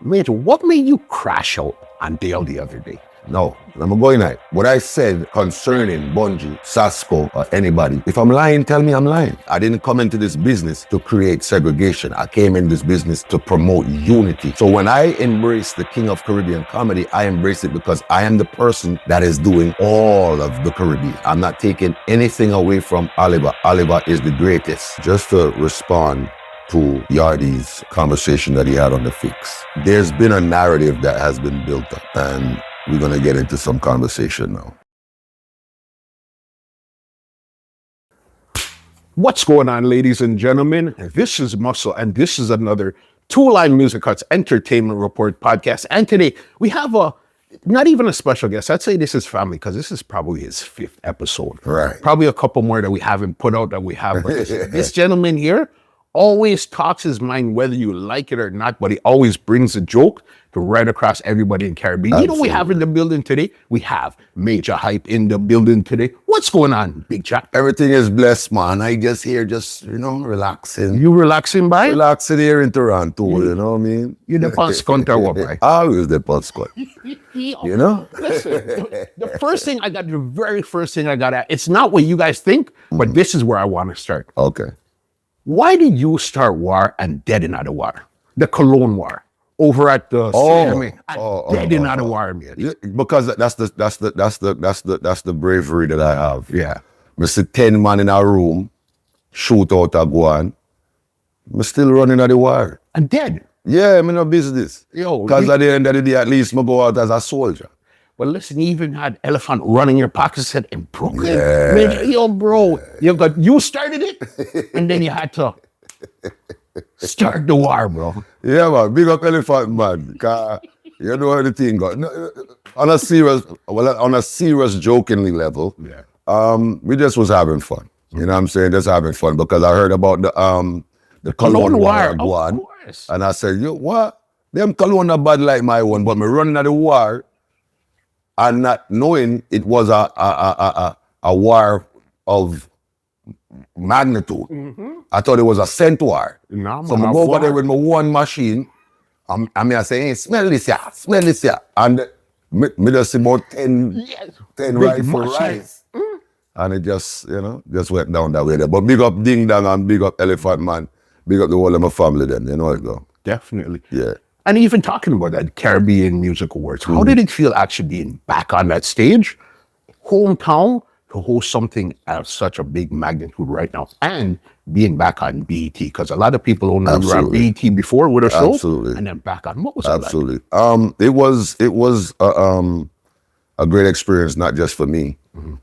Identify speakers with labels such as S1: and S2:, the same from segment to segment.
S1: Majah, what made you crash out on Dale the other day?
S2: No, I'm going at what I said concerning Bunji, Sasco, or anybody. If I'm lying, tell me I'm lying. I didn't come into this business to create segregation. I came in this business to promote unity. So when I embrace the King of Caribbean comedy, I embrace it because I am the person that is doing all of the Caribbean. I'm not taking anything away from Oliver. Oliver is the greatest. Just to respond to Yardie's conversation that he had on the fix. There's been a narrative that has been built up, and we're going to get into some conversation now.
S1: What's going on, ladies and gentlemen? This is Muscle, and this is another Two Line Music Cuts Entertainment Report podcast. And today we have not even a special guest. I'd say this is family because this is probably his 5th episode.
S2: Right.
S1: Probably a couple more that we haven't put out that we have. But this gentleman here always talks his mind whether you like it or not, but he always brings a joke to right across everybody in Caribbean.
S2: Absolutely.
S1: You know we have in the building today? We have Majah Hype in the building today. What's going on, big chap?
S2: Everything is blessed, man. I just here, relaxing.
S1: You relaxing by?
S2: Relaxing here in Toronto, you know what I mean?
S1: You the pulse cunt or what, right?
S2: Always the pulse cunt. You know?
S1: Listen, the very first thing I got at, it's not what you guys think, but this is where I want to start.
S2: Okay.
S1: Why did you start war and dead in the war? The Cologne war. Over at the dead in the war, man.
S2: Yeah, because that's the bravery that I have.
S1: Yeah.
S2: I see 10 man in a room, shoot out a gun. I'm still running at the war.
S1: And dead.
S2: Yeah, I'm in a business. Because at the end of the day, at least I go out as a soldier.
S1: Well, listen, you even had elephant running your pockets said in Brooklyn.
S2: Yeah.
S1: Man, yo, bro, you started it, and then you had to start the war, bro.
S2: Yeah, man, big up elephant, man. Cause you know how the thing got. No, on a serious jokingly level, we just was having fun. You know what I'm saying? Just having fun because I heard about the Cologne war.
S1: Of course.
S2: And I said, yo, what? Them Cologne are bad like my one, but me running at the war and not knowing it was a war of magnitude. Mm-hmm. I thought it was a cent war.
S1: No,
S2: so I go over there with my one machine. I say, hey, smell this here. And me just see about 10 rifle rice. Mm. And it just went down that way there. But big up Ding Dong and big up Elephant Man. Big up the whole of my family then, you know how it go.
S1: Definitely.
S2: Yeah.
S1: And even talking about that Caribbean Music Awards, how did it feel actually being back on that stage, hometown, to host something of such a big magnitude right now, and being back on BET? Because a lot of people don't know you were on BET before with a show, and then back on. What was it like?
S2: It was a great experience, not just for me,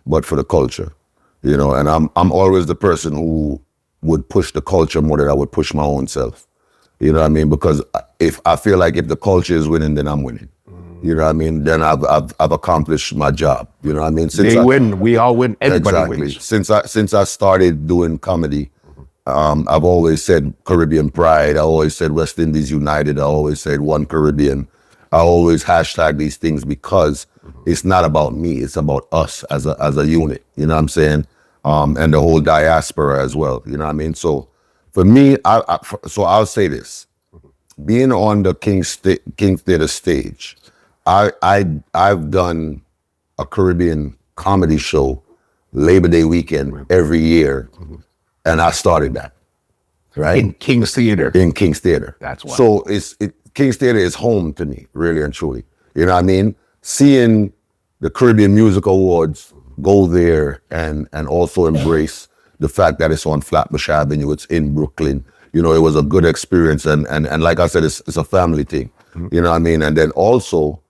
S2: but for the culture. You know, and I'm always the person who would push the culture more than I would push my own self. You know what I mean? Because if I feel like if the culture is winning, then I'm winning. You know what I mean? Then I've accomplished my job. You know what I mean?
S1: Win, we all win, everybody wins.
S2: Since I started doing comedy, I've always said Caribbean pride. I always said West Indies United. I always said One Caribbean. I always hashtag these things because it's not about me. It's about us as a unit. You know what I'm saying? And the whole diaspora as well. You know what I mean? So for me, so I'll say this: being on the King's Theater stage, I've done a Caribbean comedy show Labor Day weekend every year, and I started that, right?
S1: In King's Theater.
S2: In King's Theater.
S1: That's why.
S2: So King's Theater is home to me, really and truly. You know what I mean? Seeing the Caribbean Music Awards, go there and also embrace the fact that it's on Flatbush Avenue, it's in Brooklyn. You know, it was a good experience, and like I said, it's a family thing. You know what I mean? And then also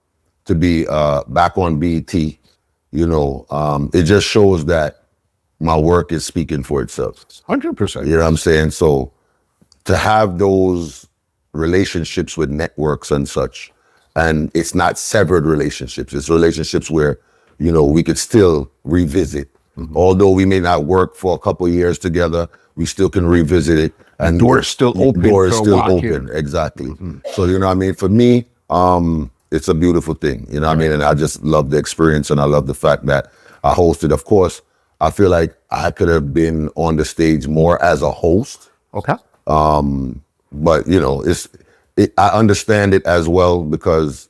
S2: to be back on BET, you know, it just shows that my work is speaking for itself.
S1: 100%.
S2: You know what I'm saying? So to have those relationships with networks and such, and it's not severed relationships, it's relationships where, you know, we could still revisit. Although we may not work for a couple of years together, we still can revisit it. And
S1: the door is still open.
S2: Exactly. So, you know what I mean? For me, it's a beautiful thing. You know what I mean? And I just love the experience, and I love the fact that I hosted. Of course, I feel like I could have been on the stage more as a host.
S1: Okay.
S2: But, you know, I understand it as well because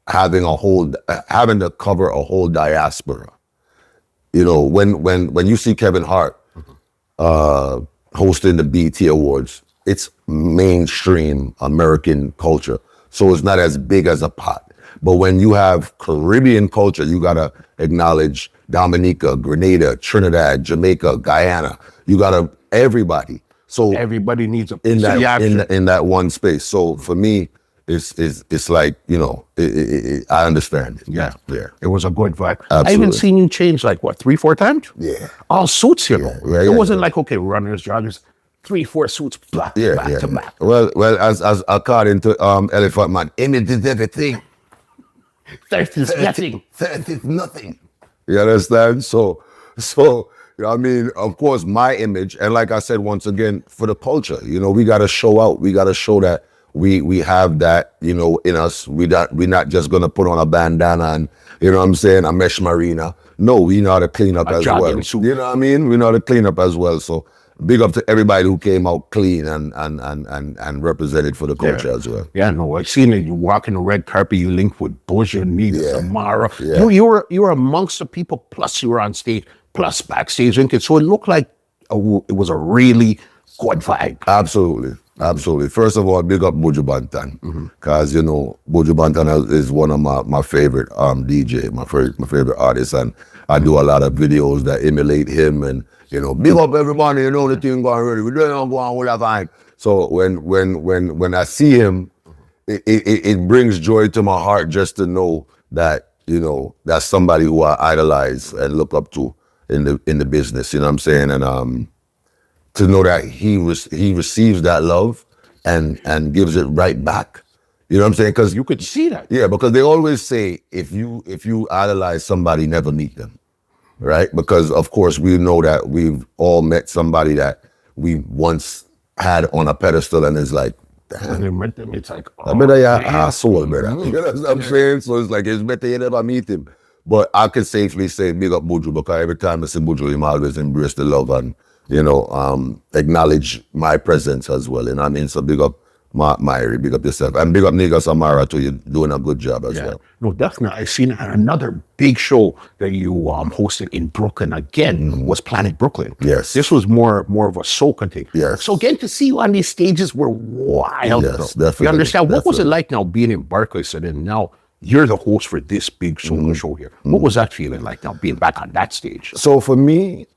S2: having to cover a whole diaspora. You know, when you see Kevin Hart hosting the BET Awards, it's mainstream American culture, so it's not as big as a pot. But when you have Caribbean culture, you gotta acknowledge Dominica, Grenada, Trinidad, Jamaica, Guyana. You gotta everybody. So
S1: everybody needs a
S2: in
S1: piece of the action.
S2: that in that one space. So for me, it's like, you know, I understand it.
S1: Yeah.
S2: Yeah.
S1: It was a good vibe.
S2: Absolutely.
S1: I even seen you change like what, 3-4 times?
S2: Yeah.
S1: All suits, you know.
S2: Yeah,
S1: it
S2: yeah,
S1: wasn't
S2: yeah.
S1: like, okay, runners, joggers, 3-4 suits, back
S2: Yeah,
S1: to back.
S2: Well, as according to Elephant Man, image is everything.
S1: Thirst is nothing.
S2: Thirst is nothing. You understand? So you know, I mean, of course, my image, and like I said once again, for the culture, you know, we got to show out. We got to show that we have that, you know, in us. We're not just gonna put on a bandana and, you know what I'm saying, a mesh marina. No, we know how to clean up as well.
S1: Suit.
S2: You know what I mean? We know how to clean up as well. So big up to everybody who came out clean and represented for the culture as well.
S1: Yeah, no, I've seen it. You walk in the red carpet, you linked with Bunji, Negus, Imara.
S2: Yeah.
S1: You were amongst the people, plus you were on stage, plus backstage. So it looked like it was a really good vibe.
S2: Absolutely. First of all, big up Buju Banton, because you know Buju Banton is one of my favorite DJ, my favorite artist, and I do a lot of videos that emulate him, and you know, big up everybody. You know the thing going ready. We don't go on all the time. So when I see him, it brings joy to my heart just to know that, you know, that's somebody who I idolize and look up to in the business. You know what I'm saying? And to know that he receives that love and gives it right back. You know what I'm saying? Because
S1: You could see that.
S2: yeah, because they always say if you idolize somebody, never meet them, right? Because of course we know that we've all met somebody that we once had on a pedestal, and it's like,
S1: When they met them, it's like,
S2: I better your asshole, brother. You know what I'm saying? So it's like, it's better you never meet him. But I can safely say big up Buju, because every time I see Buju, him always embrace the love and, you know, acknowledge my presence as well. You know what I mean? So big up Myri, big up yourself. And big up Negus and Imara too. You're doing a good job as well.
S1: No, definitely. I seen another big show that you hosted in Brooklyn again, was Planet Brooklyn.
S2: Yes.
S1: This was more of a soca thing.
S2: Yes.
S1: So getting to see you on these stages were wild.
S2: Yes,
S1: though.
S2: definitely,
S1: You understand? What was it
S2: definitely.
S1: like now being in Barclays, and then now you're the host for this big soca show here? What was that feeling like now being back on that stage?
S2: So for me,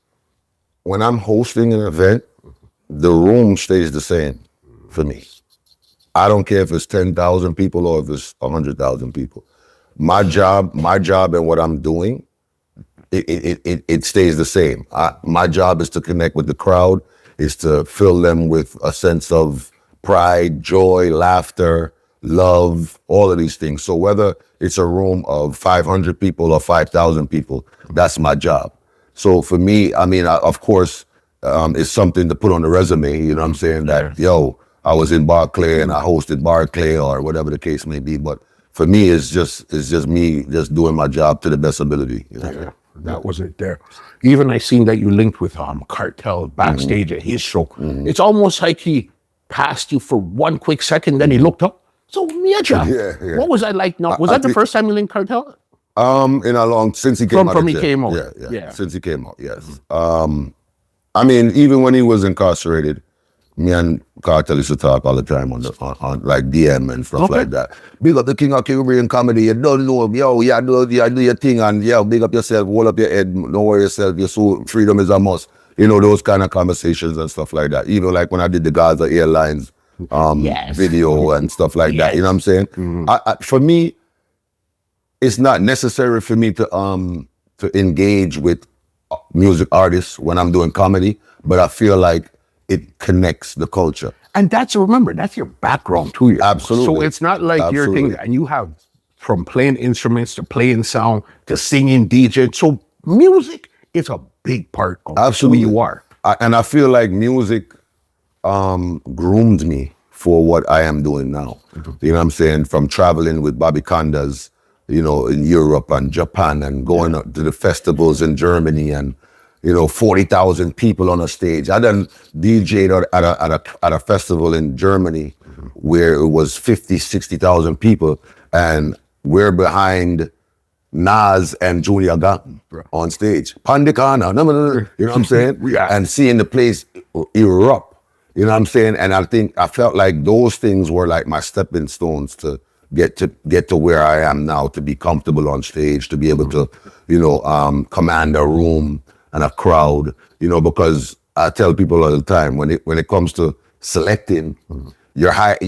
S2: when I'm hosting an event, the room stays the same for me. I don't care if it's 10,000 people or if it's 100,000 people. My job and what I'm doing, it stays the same. My job is to connect with the crowd, is to fill them with a sense of pride, joy, laughter, love, all of these things. So whether it's a room of 500 people or 5,000 people, that's my job. So for me, I mean, of course, it's something to put on the resume, you know what I'm saying? That, yo, I was in Barclay and I hosted Barclay or whatever the case may be. But for me, it's just me just doing my job to the best ability. You know?
S1: Yeah, that was it there. Even I seen that you linked with Cartel backstage at his show. It's almost like he passed you for one quick second, then he looked up. So Majah,
S2: Yeah.
S1: what was that like now? Was that the first time you linked Cartel?
S2: Since he came out.
S1: From he
S2: of jail.
S1: came out.
S2: Yeah. Since he came out, yes. I mean, even when he was incarcerated, me and Cartel used to talk all the time on like DM and stuff like that. Big up the King of Caribbean comedy. You don't know him. Yo, yeah, do your thing, and yeah, big up yourself, hold up your head, don't worry yourself. Your soul, freedom is a must. You know, those kind of conversations and stuff like that. Even like when I did the Gaza Airlines video and stuff like that. You know what I'm saying? For me, it's not necessary for me to engage with music artists when I'm doing comedy, but I feel like it connects the culture.
S1: And remember, that's your background too.
S2: Absolutely.
S1: So it's not like your thing, and you have from playing instruments to playing sound to singing, DJing. So music is a big part of who you are.
S2: And I feel like music groomed me for what I am doing now. You know what I'm saying? From traveling with Bobby Condas, you know, in Europe and Japan, and going to the festivals in Germany, and, you know, 40,000 people on a stage. I done DJ'd at a festival in Germany where it was 50, 60,000 people, and we're behind Nas and Junior Gong on stage. Pandikana, no, you know what I'm saying? And seeing the place erupt, you know what I'm saying? And I felt like those things were like my stepping stones to get to where I am now, to be comfortable on stage, to be able to, command a room and a crowd, because I tell people all the time, when it comes to selecting, you're high.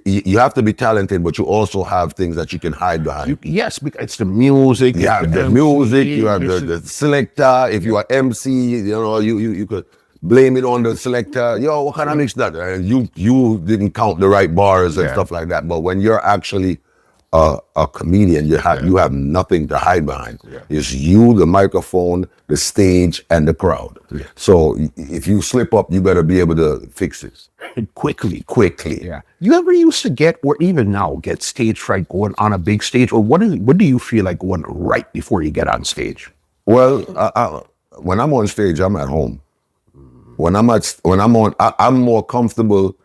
S2: You have to be talented, but you also have things that you can hide behind.
S1: Yes, because it's the music.
S2: You have the music. You have the selector. If you are MC, you could blame it on the selector. Yo, what kind of mix that? You didn't count the right bars and stuff like that. But when you're actually a comedian, you have nothing to hide behind. It's you, the microphone, the stage, and the crowd. So if you slip up, you better be able to fix it.
S1: Quickly. Yeah. You ever used to get, or even now, get stage fright going on a big stage? Or what do you feel like going right before you get on stage?
S2: Well, when I'm on stage, I'm at home. I'm more comfortable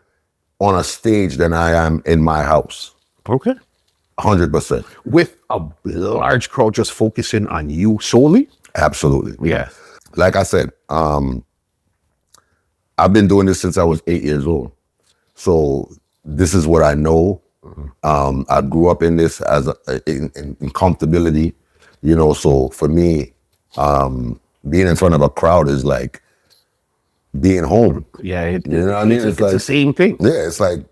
S2: on a stage than I am in my house.
S1: Okay.
S2: 100%.
S1: With a large crowd just focusing on you solely?
S2: Absolutely.
S1: Yeah.
S2: Like I said, I've been doing this since I was 8 years old. So this is what I know. I grew up in this in comfortability, so for me, being in front of a crowd is like being home.
S1: Yeah.
S2: You know what I mean?
S1: It's like the same thing.
S2: Yeah, it's like,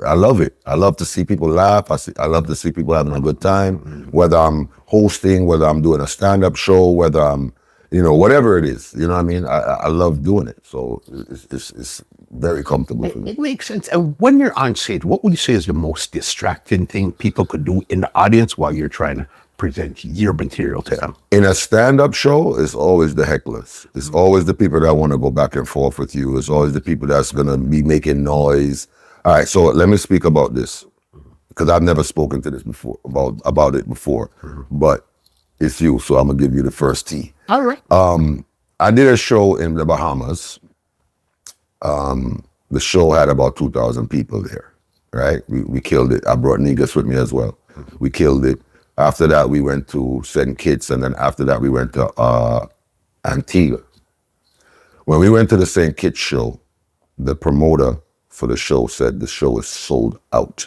S2: I love it. I love to see people laugh. I love to see people having a good time, whether I'm hosting, whether I'm doing a stand-up show, whether I'm, whatever it is, you know what I mean? I love doing it. So it's very comfortable for me.
S1: It makes sense. And when you're on stage, what would you say is the most distracting thing people could do in the audience while you're trying to present your material to them?
S2: In a stand-up show, it's always the hecklers. It's always the people that want to go back and forth with you. It's always the people that's going to be making noise. All right, so let me speak about this, because I've never spoken to this before, about it before, but it's you, so I'm going to give you the first tea.
S1: All right.
S2: I did a show in the Bahamas. The show had about 2,000 people there, right? We killed it. I brought Negus with me as well. We killed it. After that, we went to St. Kitts, and then after that, we went to Antigua. When we went to the St. Kitts show, the promoter for the show said the show is sold out.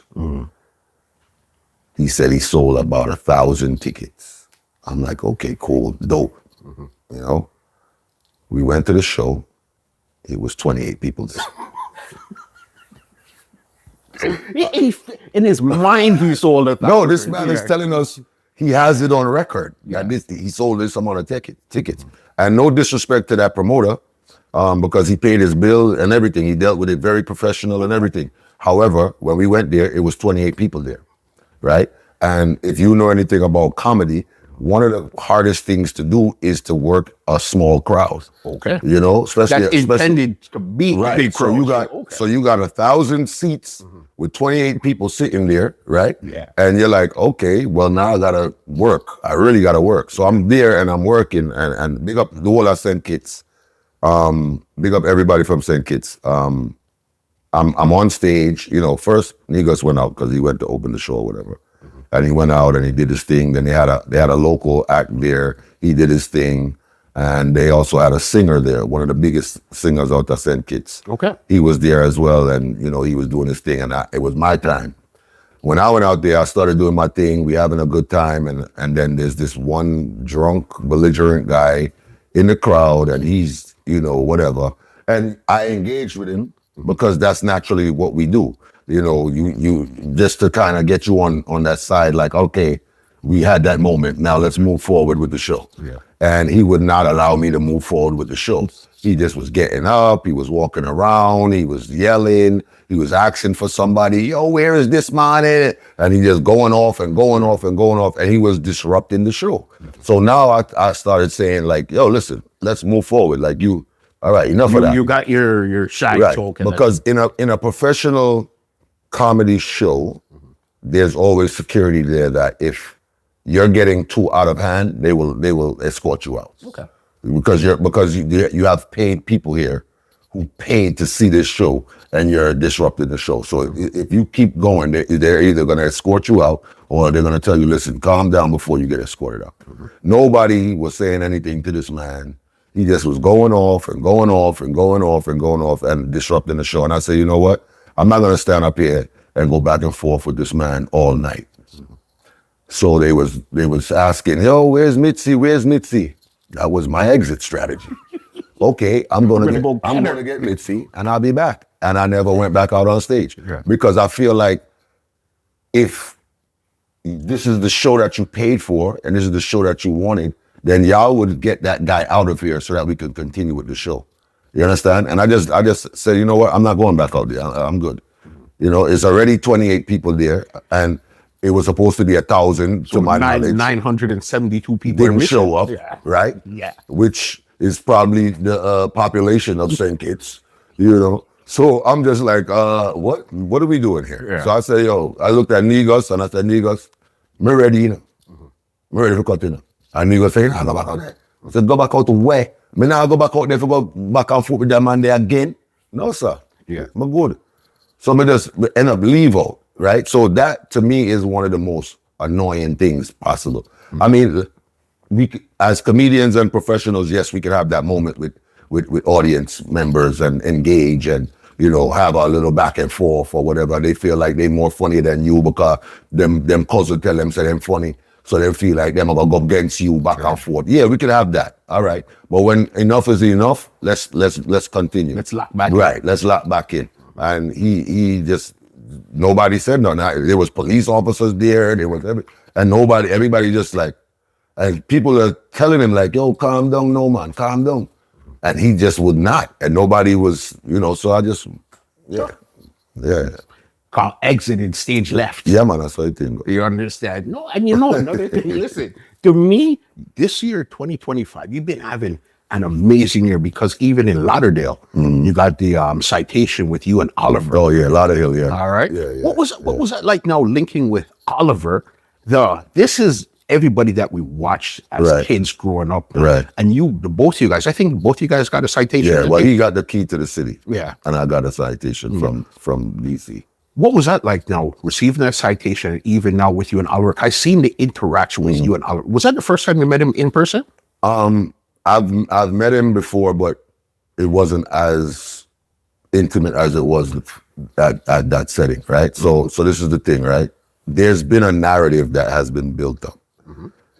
S2: He said he sold about 1,000 tickets. I'm like, okay, cool, dope. We went to the show. It was 28 people there.
S1: In his mind, he sold it.
S2: No, this man is telling us he has it on record. Yeah. He sold this amount of tickets. And no disrespect to that promoter, because he paid his bill and everything. He dealt with it very professional and everything. However, when we went there, it was 28 people there, right? And if you know anything about comedy, one of the hardest things to do is to work a small crowd.
S1: Okay.
S2: Especially
S1: that's intended to be
S2: right.
S1: A big crowd.
S2: So you got 1,000 seats with 28 people sitting there, right?
S1: Yeah.
S2: And you're like, okay, well now I gotta work. I really gotta work. So I'm there and I'm working, and big up the whole of St. Kitts. Big up everybody from St. Kitts. I'm on stage. First Negus went out because he went to open the show or whatever. And he went out and he did his thing. Then they had a local act there. He did his thing. And they also had a singer there, one of the biggest singers out of St. Kitts.
S1: Okay.
S2: He was there as well, and he was doing his thing, and it was my time. When I went out there, I started doing my thing. We having a good time, and then there's this one drunk, belligerent guy in the crowd, and he's, whatever. And I engaged with him because that's naturally what we do. You just to kind of get you on that side, like, okay, we had that moment. Now let's move forward with the show.
S1: Yeah.
S2: And he would not allow me to move forward with the show. He just was getting up. He was walking around. He was yelling. He was asking for somebody. Yo, where is this man? And he just going off and going off and going off. And he was disrupting the show. So now I started saying, like, yo, listen, let's move forward. Like, all right, enough of that.
S1: You got your shine
S2: right.
S1: token.
S2: Because in a professional comedy show, there's always security there that if you're getting too out of hand, they will escort you out.
S1: Okay.
S2: Because you have paid people here who paid to see this show and you're disrupting the show. So if you keep going, they're either going to escort you out or they're going to tell you, listen, calm down before you get escorted out. Nobody was saying anything to this man. He just was going off and going off and going off and going off and disrupting the show. And I said, you know what? I'm not going to stand up here and go back and forth with this man all night. So they was asking, yo, where's Mitzi? Where's Mitzi? That was my exit strategy. Okay, I'm gonna get Mitzi and I'll be back. And I never went back out on stage because I feel like if this is the show that you paid for and this is the show that you wanted, then y'all would get that guy out of here so that we could continue with the show. You understand? And I just said, you know what? I'm not going back out there. I'm good. You know, it's already 28 people there, and it was supposed to be 1,000 to my knowledge.
S1: 972 people
S2: didn't show up, right?
S1: Yeah.
S2: Which is probably the population of St. Kitts, you know? So I'm just like, what are we doing here? Yeah. So I said, I looked at Negus and I said, Negus, me ready, you know? Me ready for cut, you know? And Negus said, I go back out there. I said, go back out to where? Me now go back out there to go back and forth with that man there again? No, sir. Yeah. I'm good. So me just end up leave out, right? So that to me is one of the most annoying things possible. I mean, we as comedians and professionals, yes, we can have that moment with audience members and engage and, you know, have a little back and forth or whatever. They feel like they're more funny than you because them cousin tell them say them funny. So they feel like them are gonna go against you back and forth. Yeah, we can have that. All right. But when enough is enough, let's continue.
S1: Let's lock back in.
S2: Right, let's lock back in. And he just, nobody said nothing. There was police officers there, and everybody just like, and people are telling him like, yo, calm down, no man, calm down. And he just would not. And nobody was, you know, so I just, yeah.
S1: Called exited stage left.
S2: Yeah, man, that's what I think.
S1: You understand? No, and you know, another thing, listen, to me, this year, 2025, you've been having an amazing year because even in Lauderdale, you got the citation with you and Oliver.
S2: Oh, yeah, Lauderdale, yeah.
S1: All right.
S2: Yeah.
S1: What was that like now linking with Oliver? This is everybody that we watched as kids growing up.
S2: Right.
S1: And both of you guys, I think both of you guys got a citation.
S2: Yeah, well, he got the key to the city.
S1: Yeah.
S2: And I got a citation from DC.
S1: What was that like now, receiving that citation, even now with you and Oliver? I seen the interaction with you and Oliver. Was that the first time you met him in person?
S2: I've met him before, but it wasn't as intimate as it was at that setting, right? So this is the thing, right? There's been a narrative that has been built up,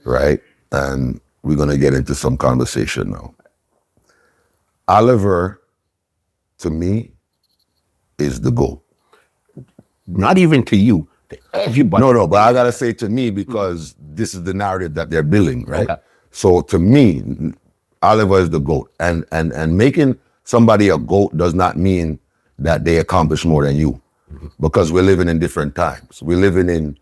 S2: right? And we're gonna get into some conversation now. Oliver, to me, is the GOAT.
S1: Not even to you, to everybody.
S2: No, but I gotta say to me because this is the narrative that they're building, right?
S1: Okay.
S2: So to me, Oliver is the GOAT. And making somebody a GOAT does not mean that they accomplish more than you. Because we're living in different times. We're living in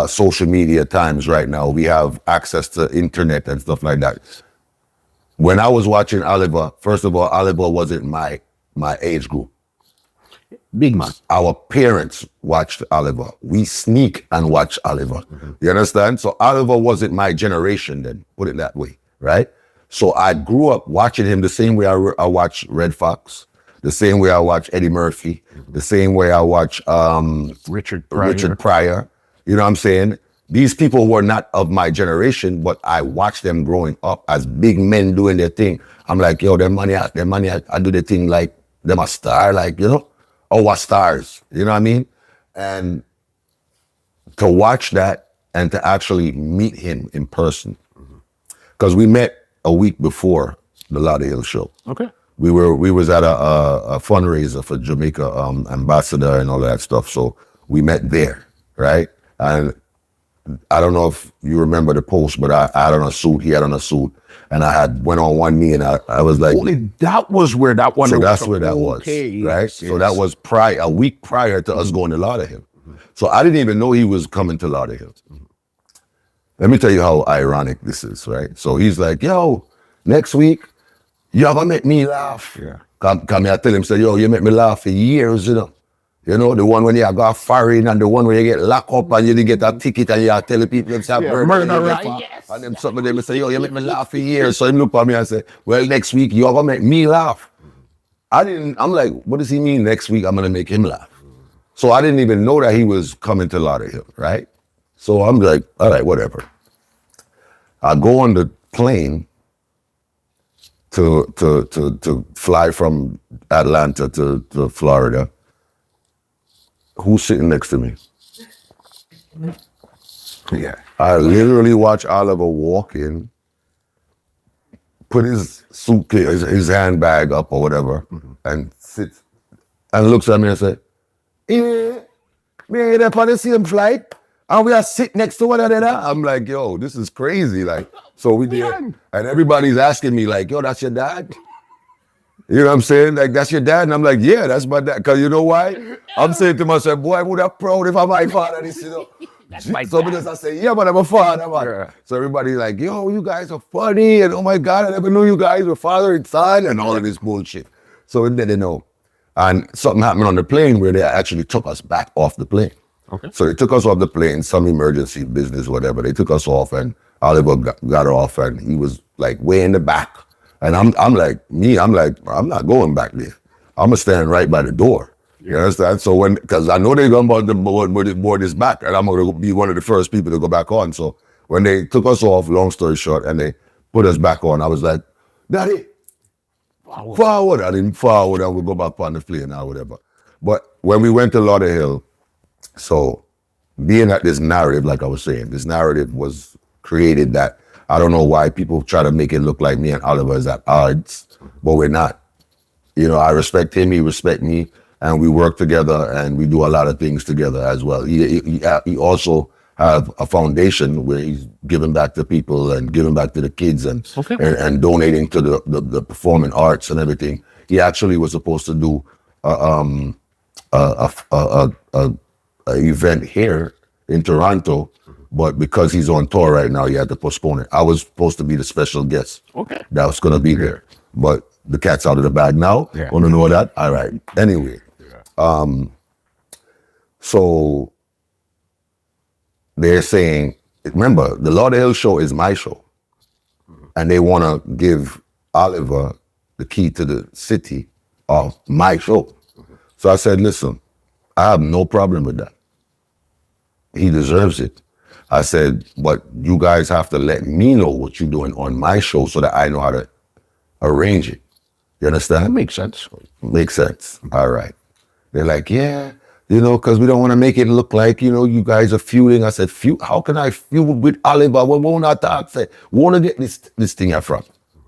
S2: social media times right now. We have access to internet and stuff like that. When I was watching Oliver, first of all, Oliver wasn't my age group.
S1: Big man.
S2: Our parents watched Oliver. We sneak and watch Oliver. You understand? So Oliver wasn't my generation then, put it that way, right? So I grew up watching him the same way I watch Red Fox, the same way I watch Eddie Murphy, the same way I watch
S1: Richard
S2: Pryor. You know what I'm saying? These people were not of my generation, but I watched them growing up as big men doing their thing. I'm like, yo, their money, I do their thing like them a star, like, you know? Oh, what stars, you know what I mean? And to watch that and to actually meet him in person, because we met a week before the Lauder show.
S1: Okay.
S2: We was at a fundraiser for Jamaica ambassador and all that stuff. So we met there, right? And I don't know if you remember the post, but I had on a suit, he had on a suit, and I had went on one knee and I was like,
S1: only that was where that one.
S2: So that's where that was, right? Yes. So that was a week prior to us going to Lauderhill. So I didn't even know he was coming to Lauderhill. Let me tell you how ironic this is, right? So he's like, yo, next week, you ever make me laugh?
S1: Yeah.
S2: Come here, I tell him, say, yo, you make me laugh for years, you know. You know, the one when you got foreign and the one where you get locked up and you didn't get a ticket and you are telling people it's a murder.
S1: Yes.
S2: And then some of them say, yo, you make me laugh for years. So he look at me and say, well, next week, you ever make me laugh? I'm like, what does he mean next week I'm gonna make him laugh? So I didn't even know that he was coming to Lauder, right? So I'm like, all right, whatever. I go on the plane to fly from Atlanta to Florida. Who's sitting next to me?
S1: Yeah.
S2: I literally watch Oliver walk in, put his suitcase, his handbag up or whatever, and sits and looks at me and says, "Yeah, me ain't there for the same flight, and we are sitting next to one another." I'm like, yo, this is crazy. Like, so we did, and everybody's asking me like, yo, that's your dad? You know what I'm saying? Like, that's your dad? And I'm like, yeah, that's my dad. Because you know why? I'm saying to myself, boy, I would have proud if I'm my father. This, you know. So because I say, yeah, but I'm a father, man. Yeah. So everybody's like, yo, you guys are funny. And oh my God, I never knew you guys were father and son and all of this bullshit. So they didn't know. And something happened on the plane where they actually took us back off the plane.
S1: Okay.
S2: So they took us off the plane, some emergency business, whatever. They took us off and Oliver got off and he was like way in the back. And I'm like, I'm not going back there. I'm gonna stand right by the door. You understand? So because I know they're going to board this back, and I'm gonna be one of the first people to go back on. So when they took us off, long story short, and they put us back on, I was like, Daddy, forward. I didn't forward, and we'll go back on the plane or whatever. But when we went to Lauder Hill, so being at this narrative, like I was saying, this narrative was created that I don't know why people try to make it look like me and Oliver is at odds, but we're not. You know, I respect him, he respects me, and we work together and we do a lot of things together as well. He also have a foundation where he's giving back to people and giving back to the kids and and donating to the performing arts and everything. He actually was supposed to do a event here in Toronto, but because he's on tour right now, he had to postpone it. I was supposed to be the special guest.
S1: Okay.
S2: That was gonna be there, but the cat's out of the bag now.
S1: Yeah.
S2: Want to know that? All right. Anyway, so they're saying, remember, the Lauder Hill show is my show, and they want to give Oliver the key to the city of my show. So I said, listen, I have no problem with that. He deserves it. I said, but you guys have to let me know what you're doing on my show so that I know how to arrange it. You understand?
S1: That makes sense.
S2: Makes sense. All right. They're like, yeah, you know, because we don't want to make it look like, you know, you guys are feuding. I said, feud? How can I feud with Oliver? We won't have to say, we want to get this thing here from.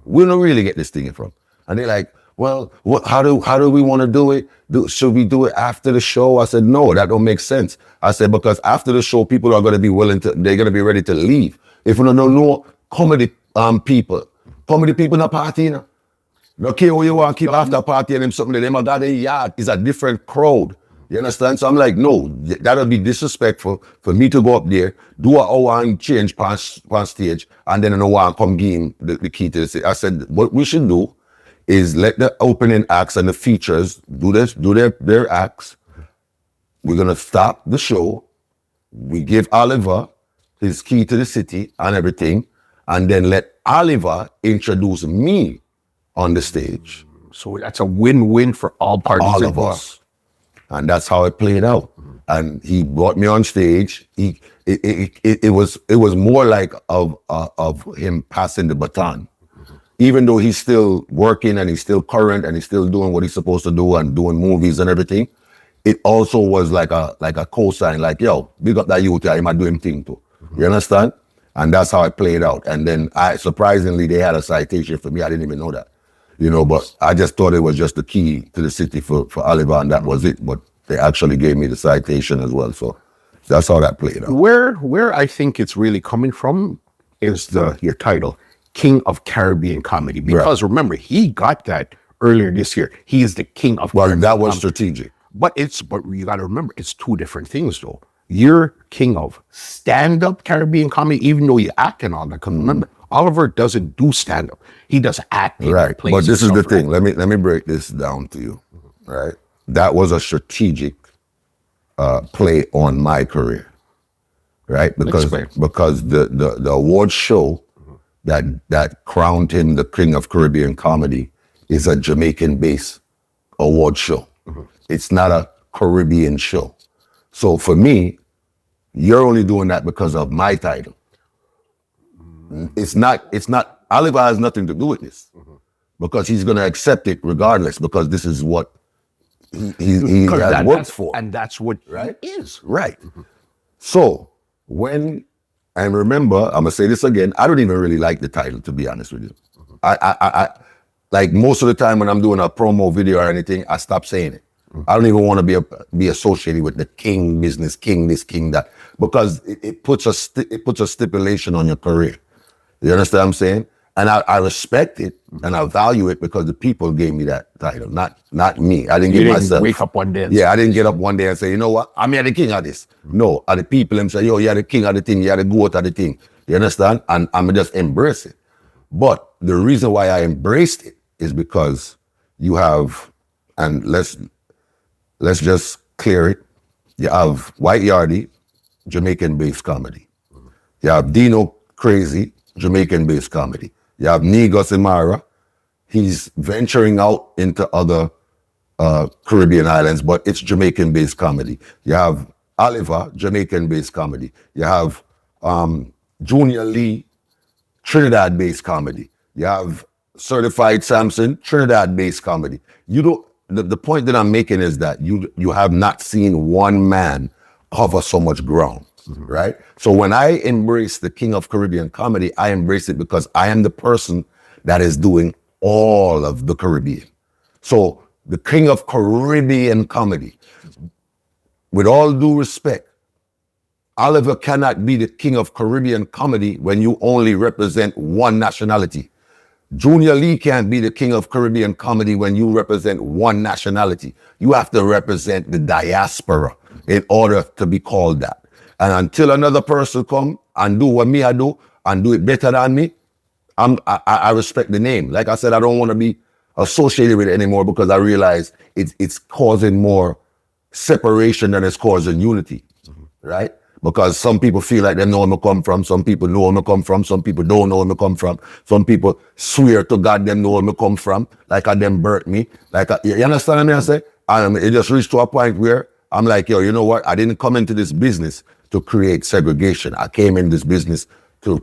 S2: We don't really get this thing here from. And they're like, well, how do we want to do it? Should we do it after the show? I said, no, that don't make sense. I said, because after the show, people are going to be they're going to be ready to leave. If we don't know comedy people in a party, you know. No care who you want to keep after party and them something that them are got a yard is a different crowd. You understand? So I'm like, no, that'll be disrespectful for me to go up there, do an hour and change past stage, and then an hour and come give him the key to the city. I said, what we should do is let the opening acts and the features do their acts. We're gonna stop the show. We give Oliver his key to the city and everything, and then let Oliver introduce me on the stage.
S1: So that's a win-win for all parties
S2: All of
S1: involved.
S2: us. And that's how it played out. And he brought me on stage. It was more like of him passing the baton. Even though he's still working and he's still current and he's still doing what he's supposed to do and doing movies and everything, it also was like a cosign, like, yo, big up that youth, he might do him thing too. You understand? And that's how it played out. And then surprisingly, they had a citation for me. I didn't even know that. You know, but I just thought it was just the key to the city for Oliver, and that was it. But they actually gave me the citation as well. So that's how that played out.
S1: Where I think it's really coming from is your title, King of Caribbean Comedy. Because remember, he got that earlier this year. He is the King of Caribbean
S2: that was
S1: comedy.
S2: strategic.
S1: But you got to remember, it's two different things though. You're king of stand-up Caribbean comedy, even though you act and all that. Because remember, Oliver doesn't do stand-up. He does acting.
S2: Right. But this is the thing. Let me break this down to you. Right. That was a strategic play on my career. Right? Because the award show that crowned him the King of Caribbean Comedy is a Jamaican base award show. It's not a Caribbean show. So for me, you're only doing that because of my title. It's not, Oliver has nothing to do with this because he's going to accept it regardless because this is what he has worked for.
S1: And that's what
S2: right?
S1: he is.
S2: Right. So and remember, I'm going to say this again, I don't even really like the title, to be honest with you. I like most of the time when I'm doing a promo video or anything, I stop saying it. I don't even want to be associated with the king business, king this, king that, because it puts a stipulation on your career. You understand what I'm saying? And I respect it and I value it because the people gave me that title, not me. I didn't give myself.
S1: Wake up one day.
S2: Yeah, I didn't get up one day and say, you know what, I'm here the king of this. No, the people them say, yo, you're the king of the thing, you're the goat of the thing. You understand? And I'm just embrace it. But the reason why I embraced it is because you have, and let's just clear it. You have White Yardie, Jamaican-based comedy. You have Dino Crazy, Jamaican-based comedy. You have Negus Imara. He's venturing out into other Caribbean islands, but it's Jamaican-based comedy. You have Oliver, Jamaican-based comedy. You have Junior Lee, Trinidad-based comedy. You have Certified Samson, Trinidad-based comedy. You don't. The point that I'm making is that you have not seen one man cover so much ground, right? So when I embrace the King of Caribbean comedy, I embrace it because I am the person that is doing all of the Caribbean. So the King of Caribbean comedy, with all due respect, Oliver cannot be the King of Caribbean comedy when you only represent one nationality. Junior Lee can't be the King of Caribbean comedy when you represent one nationality. You have to represent the diaspora in order to be called that. And until another person come and do what me I do and do it better than me, I respect the name. Like I said, I don't want to be associated with it anymore because I realize it's causing more separation than it's causing unity, right? Because some people feel like they know where I come from, some people know where I come from, some people don't know where I come from, some people swear to God them know where I come from, like I them birthed me. You understand what I mean? I say? It just reached to a point where I'm like, yo, you know what? I didn't come into this business to create segregation. I came in this business to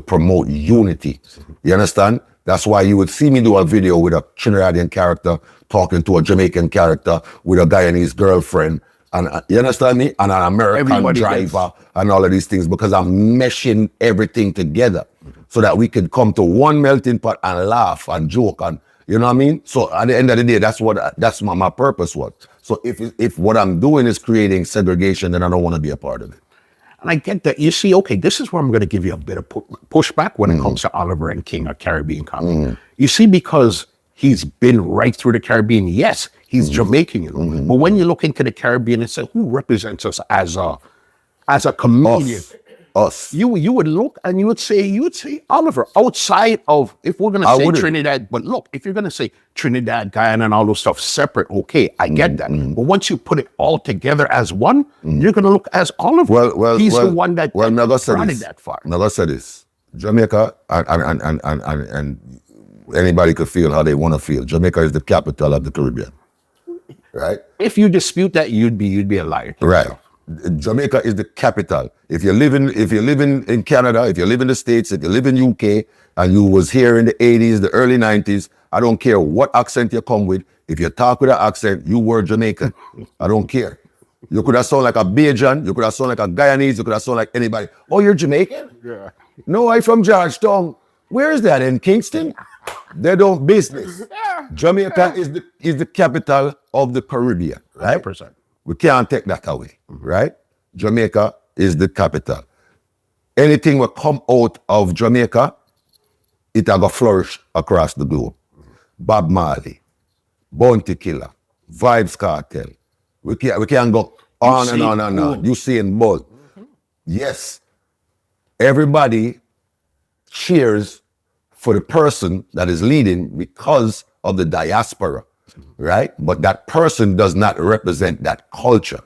S2: promote unity. You understand? That's why you would see me do a video with a Trinidadian character talking to a Jamaican character with a Guyanese girlfriend. And you understand me? And an American driver and all of these things because I'm meshing everything together so that we could come to one melting pot and laugh and joke and you know what I mean? So at the end of the day, that's what my purpose was. So if what I'm doing is creating segregation, then I don't want to be a part of it.
S1: And I get that. You see, okay, this is where I'm going to give you a bit of pushback when it comes to Oliver and King of Caribbean comedy. You see, because he's been right through the Caribbean. Yes, he's Jamaican, you know. But when you look into the Caribbean and say, who represents us as a comedian?
S2: Us.
S1: You would look and you would say Oliver, outside of, if we're going to say Trinidad, but look, if you're going to say Trinidad, Guyana and all those stuff separate, okay, I get that. But once you put it all together as one, you're going to look as Oliver. He's the one that brought it that far.
S2: Now let's say this. Jamaica, and anybody could feel how they want to feel. Jamaica is the capital of the Caribbean, right?
S1: If you dispute that, you'd be a liar.
S2: Right. Jamaica is the capital. If you're living in Canada, if you live in the States, if you live in UK, and you was here in the 80s, the early 90s, I don't care what accent you come with. If you talk with an accent, you were Jamaican. I don't care. You could have sound like a Bajan, you could have sound like a Guyanese, you could have sound like anybody. Oh, you're Jamaican?
S1: Yeah.
S2: No, I'm from Georgetown. Where is that? In Kingston? They don't business. Jamaica is the capital of the Caribbean, right?
S1: 100%.
S2: We can't take that away, right? Jamaica is the capital. Anything will come out of Jamaica, it will flourish across the globe. Bob Marley, Bounty Killer, Vibes Cartel. We can go on and on and on. Usain Bolt. Yes, everybody cheers for the person that is leading because of the diaspora, right? But that person does not represent that culture.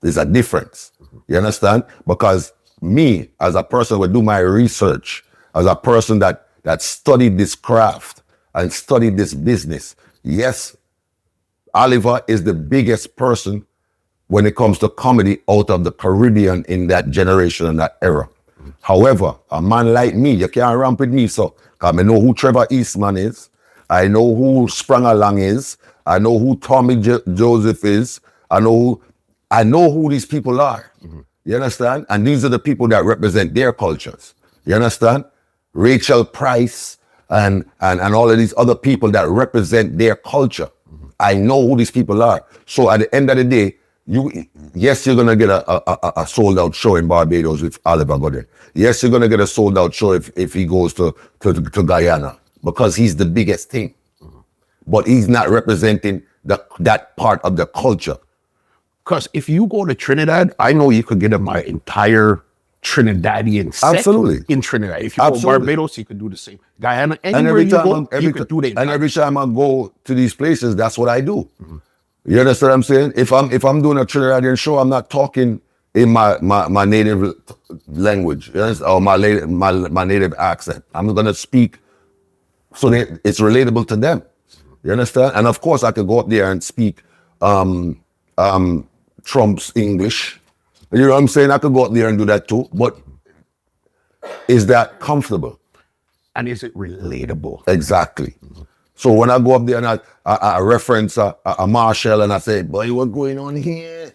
S2: There's a difference. You understand? Because me, as a person who do my research, as a person that studied this craft and studied this business, yes, Oliver is the biggest person when it comes to comedy out of the Caribbean in that generation and that era. However, a man like me, you can't ramp with me, so, because I know who Trevor Eastman is, I know who Sprung Along is, I know who Tommy Joseph is, I know who these people are. You understand? And these are the people that represent their cultures. You understand? Rachel Price and all of these other people that represent their culture. I know who these people are. So at the end of the day, you're gonna get a sold out show in Barbados if Oliver go there. Yes, you're gonna get a sold out show if he goes to Guyana, because he's the biggest thing. But he's not representing that part of the culture.
S1: Because if you go to Trinidad, I know you could get my entire Trinidadian set
S2: Absolutely.
S1: in Trinidad. If you go to Barbados, you could do the same. Guyana, anywhere you could do that.
S2: And every time I go to these places, that's what I do. You understand what I'm saying? If I'm doing a Trinidadian show, I'm not talking in my native language, you understand? Or my native accent. I'm gonna speak so that it's relatable to them. You understand? And of course, I could go up there and speak Trump's English. You know what I'm saying? I could go up there and do that too. But is that comfortable?
S1: And is it relatable?
S2: Exactly. So when I go up there and I reference a Marshall and I say, boy, what's going on here?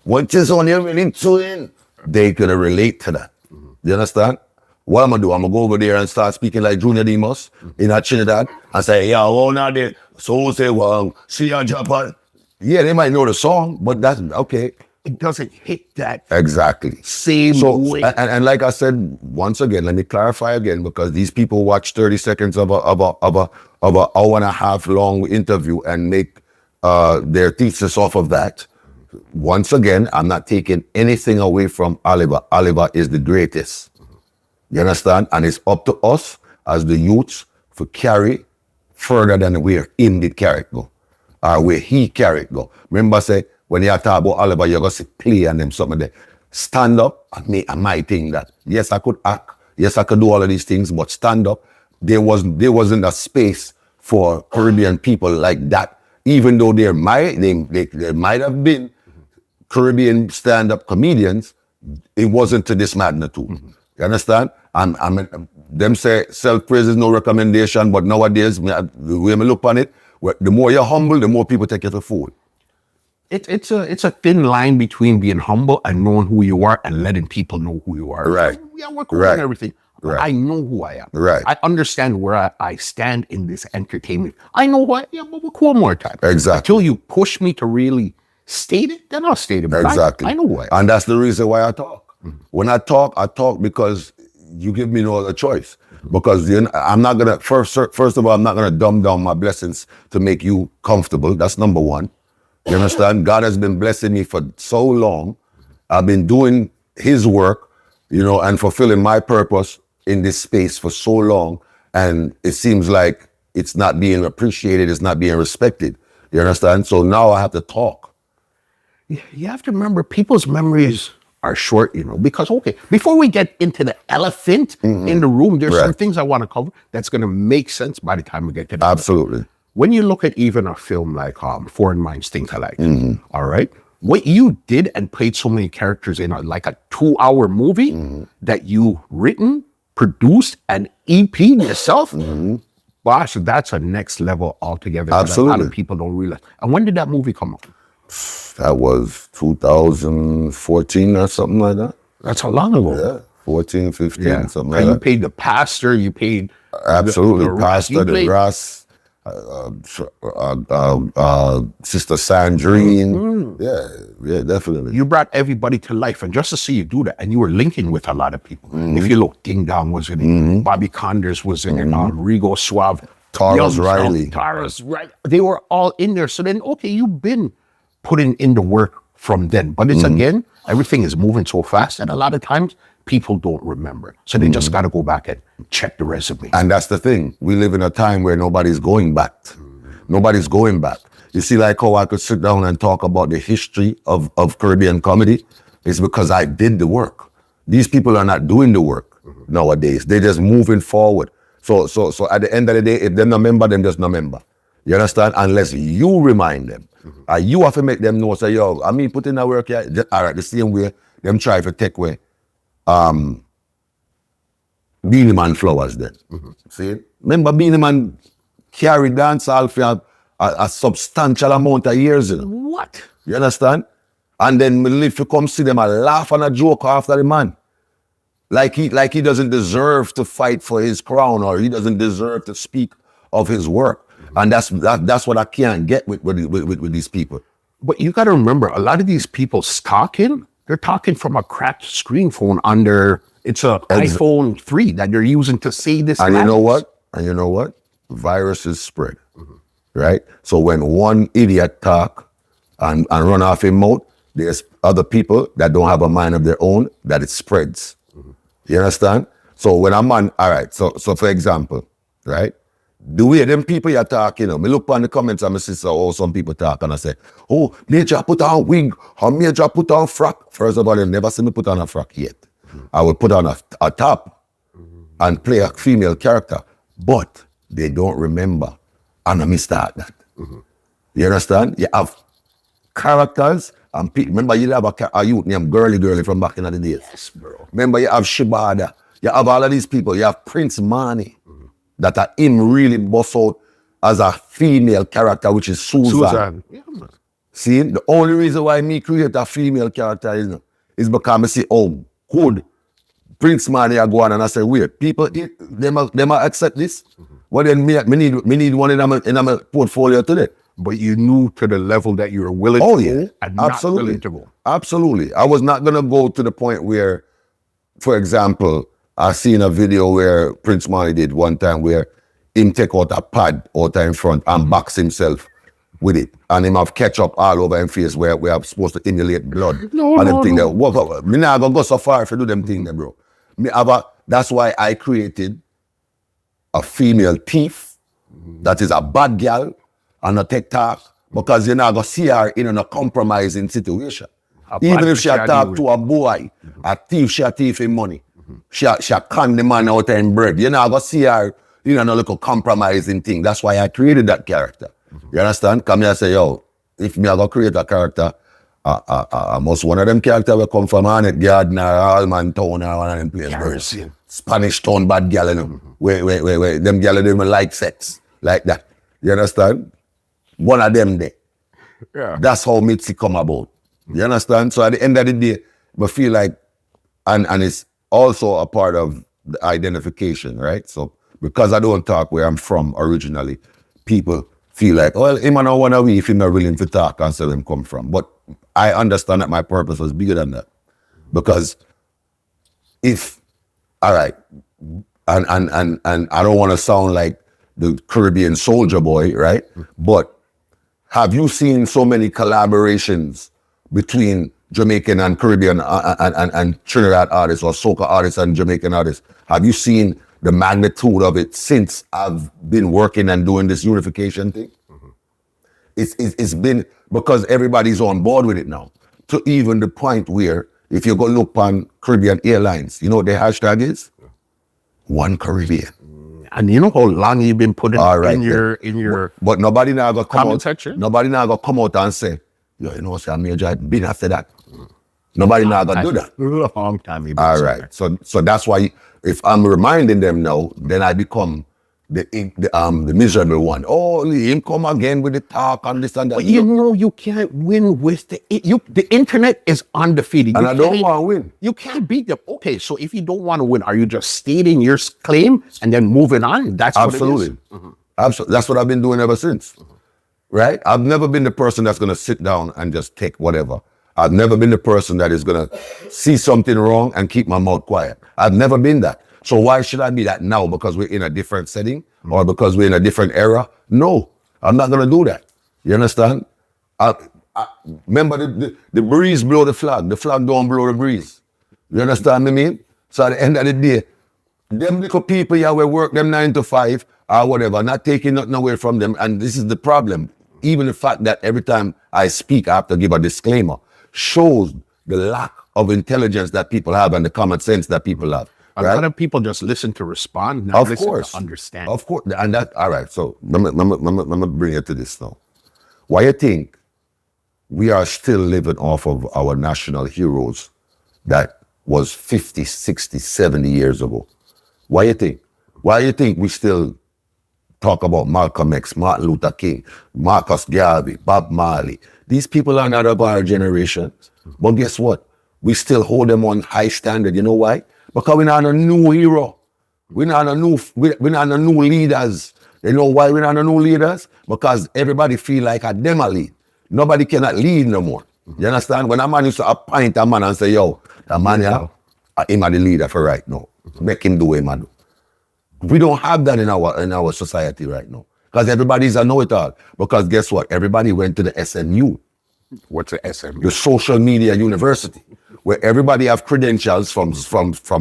S2: What is on here really doing? They gonna relate to that. You understand? What I'm gonna do? I'm gonna go over there and start speaking like Junior Demus in Trinidad and say, yeah, oh, now they so say, well, see ya Japan. Yeah, they might know the song, but that's okay.
S1: It doesn't hit that
S2: exactly
S1: same way.
S2: And like I said, once again, let me clarify again, because these people watch 30 seconds of a hour and a half long interview and make their thesis off of that. Once again, I'm not taking anything away from Oliver. Oliver is the greatest. You understand? And it's up to us as the youths to carry further than where him did carry it go, or where he carried it go. Remember, I say, when you talk about Oliver, you're going to play and them something there. Stand up and make a my thing that, yes, I could act, yes, I could do all of these things, but stand up. There wasn't a space for Caribbean people like that, even though there might have been Caribbean stand-up comedians, it wasn't to this magnitude. You understand? Them say self-praise is no recommendation, but nowadays, the way I look on it, the more you're humble, the more people take you to fool.
S1: It's a thin line between being humble and knowing who you are and letting people know who you are.
S2: Right.
S1: Yeah, we're cool and everything. Right. I know who I am.
S2: Right.
S1: I understand where I stand in this entertainment. I know who I am, but we're cool more time.
S2: Exactly.
S1: Until you push me to really state it, then I'll state it. But
S2: exactly.
S1: I know who I am.
S2: And that's the reason why I talk. When I talk because you give me no other choice. Because I'm not gonna first of all, I'm not gonna dumb down my blessings to make you comfortable. That's number one. You understand? God has been blessing me for so long. I've been doing his work, and fulfilling my purpose in this space for so long. And it seems like it's not being appreciated, it's not being respected. You understand? So now I have to talk.
S1: You have to remember, people's memories are short, because, okay, before we get into the elephant in the room, there's some things I want to cover that's going to make sense by the time we get to that.
S2: Absolutely.
S1: When you look at even a film like Foreign Minds, things I like, all right, what you did and played so many characters in like a 2-hour movie that you written, produced, and EP'd yourself, gosh, that's a next level altogether.
S2: Absolutely.
S1: That a lot of people don't realize. And when did that movie come out?
S2: That was 2014 or something like that.
S1: That's how long ago.
S2: Yeah, 14, 15, something like that.
S1: You paid the pastor, you paid...
S2: Absolutely, the pastor, the Ross, Sister Sandrine. Yeah, definitely.
S1: You brought everybody to life, and just to see you do that, and you were linking with a lot of people. If you look, Ding Dong was in it, Bobby Condors was in it, Rigo Suave,
S2: Taurus Riley.
S1: They were all in there. So then, okay, you've been putting in the work from then. But it's again, everything is moving so fast, and a lot of times, people don't remember. So they just got to go back and check the resume.
S2: And that's the thing. We live in a time where nobody's going back. Nobody's going back. You see, like how I could sit down and talk about the history of Caribbean comedy. It's because I did the work. These people are not doing the work nowadays. They're just moving forward. So at the end of the day, if they're not member, then just not member. You understand? Unless you remind them. You have to make them know, say, yo, I mean, put in the work here. All right, the same way, them try to take away Beanie Man flowers then. See? Remember Beanie Man carried dancehall for a substantial amount of years. You know?
S1: What?
S2: You understand? And then me live to come see them and laugh and a joke after the man. Like he doesn't deserve to fight for his crown, or he doesn't deserve to speak of his work. And that's what I can't get with these people.
S1: But you got to remember, a lot of these people talking, they're talking from a cracked screen phone under, it's a iPhone 3 that they're using to say this.
S2: And you know what? Viruses spread, right? So when one idiot talk and run off his mouth, there's other people that don't have a mind of their own that it spreads. You understand? So when a man, all right, so for example, right? The way them people you're talking, me look on the comments and I see some people talk and I say, oh, Majah put on wig, or Majah put on frock. First of all, you never see me put on a frock yet. I will put on a top and play a female character, but they don't remember and I mistake that. You understand? You have characters and people. Remember you have a youth named Girly from back in the days.
S1: Yes, bro.
S2: Remember you have Shibada. You have all of these people. You have Prince Mani. That are him really bust out as a female character, which is Susan.
S1: Yeah, man.
S2: See, the only reason why me create a female character is because I see, oh, good. Prince Mani I go on and I say, wait, people, they must accept this? Well, then me need one in my portfolio today.
S1: But you knew to the level that you were willing to go and
S2: absolutely.
S1: not willing to go.
S2: Absolutely. I was not going to go to the point where, for example, I seen a video where Prince Mani did one time where him take out a pad out in front and box himself with it. And him have ketchup all over him face where we are supposed to emulate blood. No. Me not gonna go so far if you do them things there, bro. That's why I created a female thief that is a bad girl and a TikTok, because you're not gonna see her in a compromising situation. Even if she talk to a boy, a thief, she a thief in money. She con the man out in bread. You're not going to see her, no little compromising thing. That's why I created that character. You understand? Come here and say, yo, if me I go create a character, must one of them characters will come from Annette Garden or Allman Town or one of them places. Spanish Town bad girl, Wait. Them girls don't even like sex. Like that. You understand? One of them there.
S1: Yeah.
S2: That's how Mitzi come about. You understand? So at the end of the day, I feel like, and it's also a part of the identification, right? So because I don't talk where I'm from originally, people feel like, well, him and I want to if he's not willing to talk and say where him come from. But I understand that my purpose was bigger than that. Because all right, and I don't want to sound like the Caribbean soldier boy, right? But have you seen so many collaborations between Jamaican and Caribbean and Trinidad artists, or soca artists and Jamaican artists? Have you seen the magnitude of it since I've been working and doing this unification thing? It's been because everybody's on board with it now, to even the point where if you go look on Caribbean Airlines, you know what their hashtag is? One Caribbean.
S1: And you know how long you've been putting in your
S2: but nobody now gonna come out.
S1: section?
S2: Nobody now gonna come out and say, yo, you know what, Majah Hype been after that. Nobody now gonna do that.
S1: Long time.
S2: All right. So that's why if I'm reminding them now, then I become the miserable one. Oh, him come again with the talk and this and that.
S1: But you can't win with the internet is undefeated.
S2: And I don't want to win.
S1: You can't beat them. Okay, so if you don't want to win, are you just stating your claim and then moving on? That's
S2: absolutely.
S1: What it is.
S2: Absolutely. That's what I've been doing ever since. Right? I've never been the person that's going to sit down and just take whatever. I've never been the person that is going to see something wrong and keep my mouth quiet. I've never been that. So why should I be that now? Because we're in a different setting or because we're in a different era? No, I'm not going to do that. You understand? Remember, the breeze blow the flag. The flag don't blow the breeze. You understand what I mean? So at the end of the day, them little people here will work them 9 to 5 or whatever, not taking nothing away from them. And this is the problem. Even the fact that every time I speak, I have to give a disclaimer, shows the lack of intelligence that people have and the common sense that people have.
S1: A lot of people just listen to respond, not
S2: Of
S1: listen
S2: course.
S1: to understand.
S2: Of course. And that, all right. So let me bring it to this now. Why you think we are still living off of our national heroes that was 50, 60, 70 years ago? Why you think? Why you think we still talk about Malcolm X, Martin Luther King, Marcus Garvey, Bob Marley? These people are not of our generation. But guess what? We still hold them on high standard. You know why? Because we're not a new hero. We're not a new leaders. You know why we're not a new leaders? Because everybody feel like a them a lead. Nobody cannot lead no more. You understand? When a man used to appoint a man and say, yo, the man here, him are the leader for right now. Make him do what he do. We don't have that in our society right now. Because everybody's a know-it-all. Because guess what? Everybody went to the SMU.
S1: What's the SMU?
S2: The social media university, where everybody have credentials from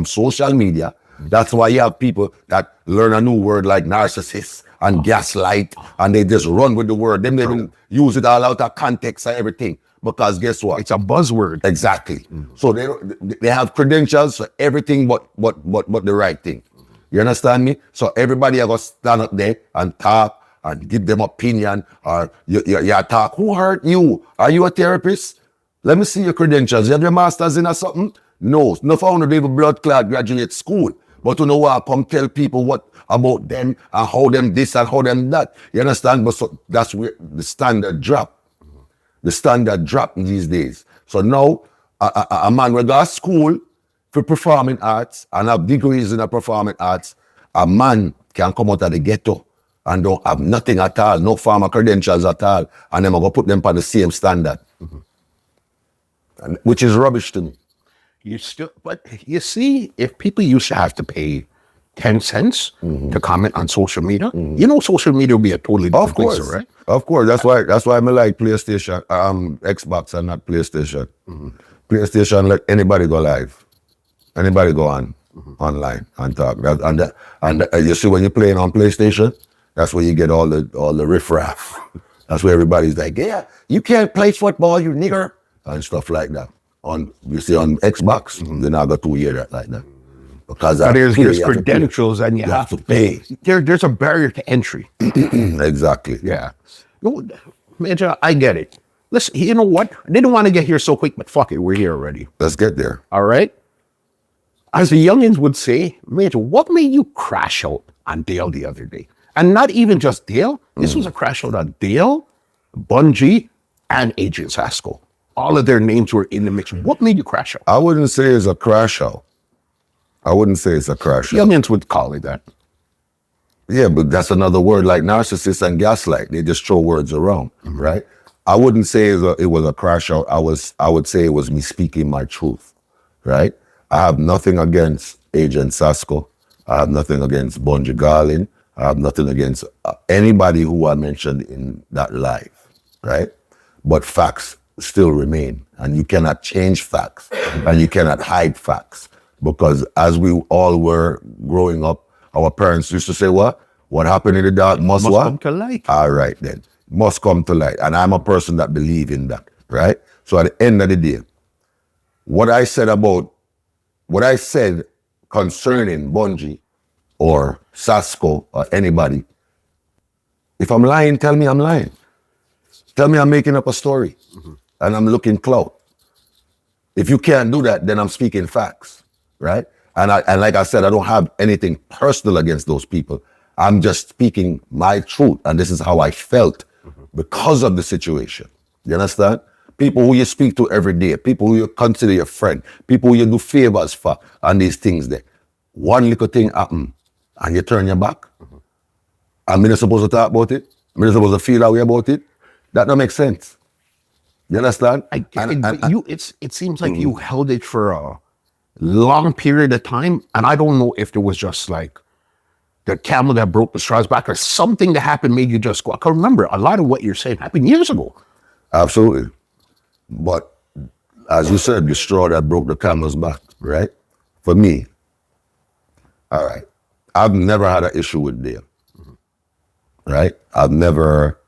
S2: social media. That's why you have people that learn a new word like narcissist and gaslight, and they just run with the word. They even use it all out of context and everything. Because guess what?
S1: It's a buzzword.
S2: Exactly. So they have credentials for everything but the right thing. You understand me? So everybody are gonna stand up there and talk and give them opinion, or you talk. Who hurt you? Are you a therapist? Let me see your credentials. You have your master's in or something? No. No found to even blood clot graduate school. But you know what? Come tell people what about them and how them this and how them that. You understand? But so that's where the standard drop. The standard drop these days. So now a man will go to school for performing arts and have degrees in the performing arts. A man can come out of the ghetto and don't have nothing at all, no formal credentials at all, and then I'm going to put them on the same standard. Which is rubbish to me.
S1: But you see, if people used to have to pay 10 cents to comment on social media, you know, social media would be a totally different place, right?
S2: Of course. That's why I like PlayStation, Xbox and not PlayStation. PlayStation, let anybody go live. Anybody go online and talk. And you see, when you're playing on PlayStation, that's where you get all the riffraff. That's where everybody's like, yeah, you can't play football, you nigger, and stuff like that. You see on Xbox, they now got to hear that like that. Because
S1: there's credentials and you have to
S2: pay.
S1: There's a barrier to entry.
S2: Exactly.
S1: Yeah. No, Majah, I get it. Listen, you know what? I didn't want to get here so quick, but fuck it, we're here already.
S2: Let's get there.
S1: All right? As the youngins would say, Majah, what made you crash out on Dale the other day? And not even just Dale. This was a crash out on Dale, Bunji, and Agent Sasco. All of their names were in the mix. What made you crash out?
S2: I wouldn't say it's a crash out.
S1: Youngins would call it that.
S2: Yeah, but that's another word like narcissist and gaslight. They just throw words around, right? I wouldn't say it was a crash out. I would say it was me speaking my truth, right? I have nothing against Agent Sasco. I have nothing against Bunji Garlin. I have nothing against anybody who I mentioned in that live, right? But facts still remain, and you cannot change facts, and you cannot hide facts, because as we all were growing up, our parents used to say, what happened in the dark must
S1: come to light.
S2: All right then, must come to light. And I'm a person that believe in that, right? So at the end of the day, what I said concerning Bunji or Sasco or anybody, if I'm lying, tell me I'm lying. Tell me I'm making up a story and I'm looking clout. If you can't do that, then I'm speaking facts, right? And like I said, I don't have anything personal against those people. I'm just speaking my truth, and this is how I felt because of the situation. You understand? People who you speak to every day, people who you consider your friend, people who you do favors for, and these things there. One little thing happen, and you turn your back. I'm not supposed to talk about it. I'm not supposed to feel that way about it. That don't make sense. You understand?
S1: It seems like you held it for a long period of time, and I don't know if there was just like the camel that broke the straw's back or something that happened made you just go. I can remember a lot of what you're saying happened years ago.
S2: Absolutely. But as you said, the straw that broke the camel's back, right? For me, all right, I've never had an issue with Dale, right? I've never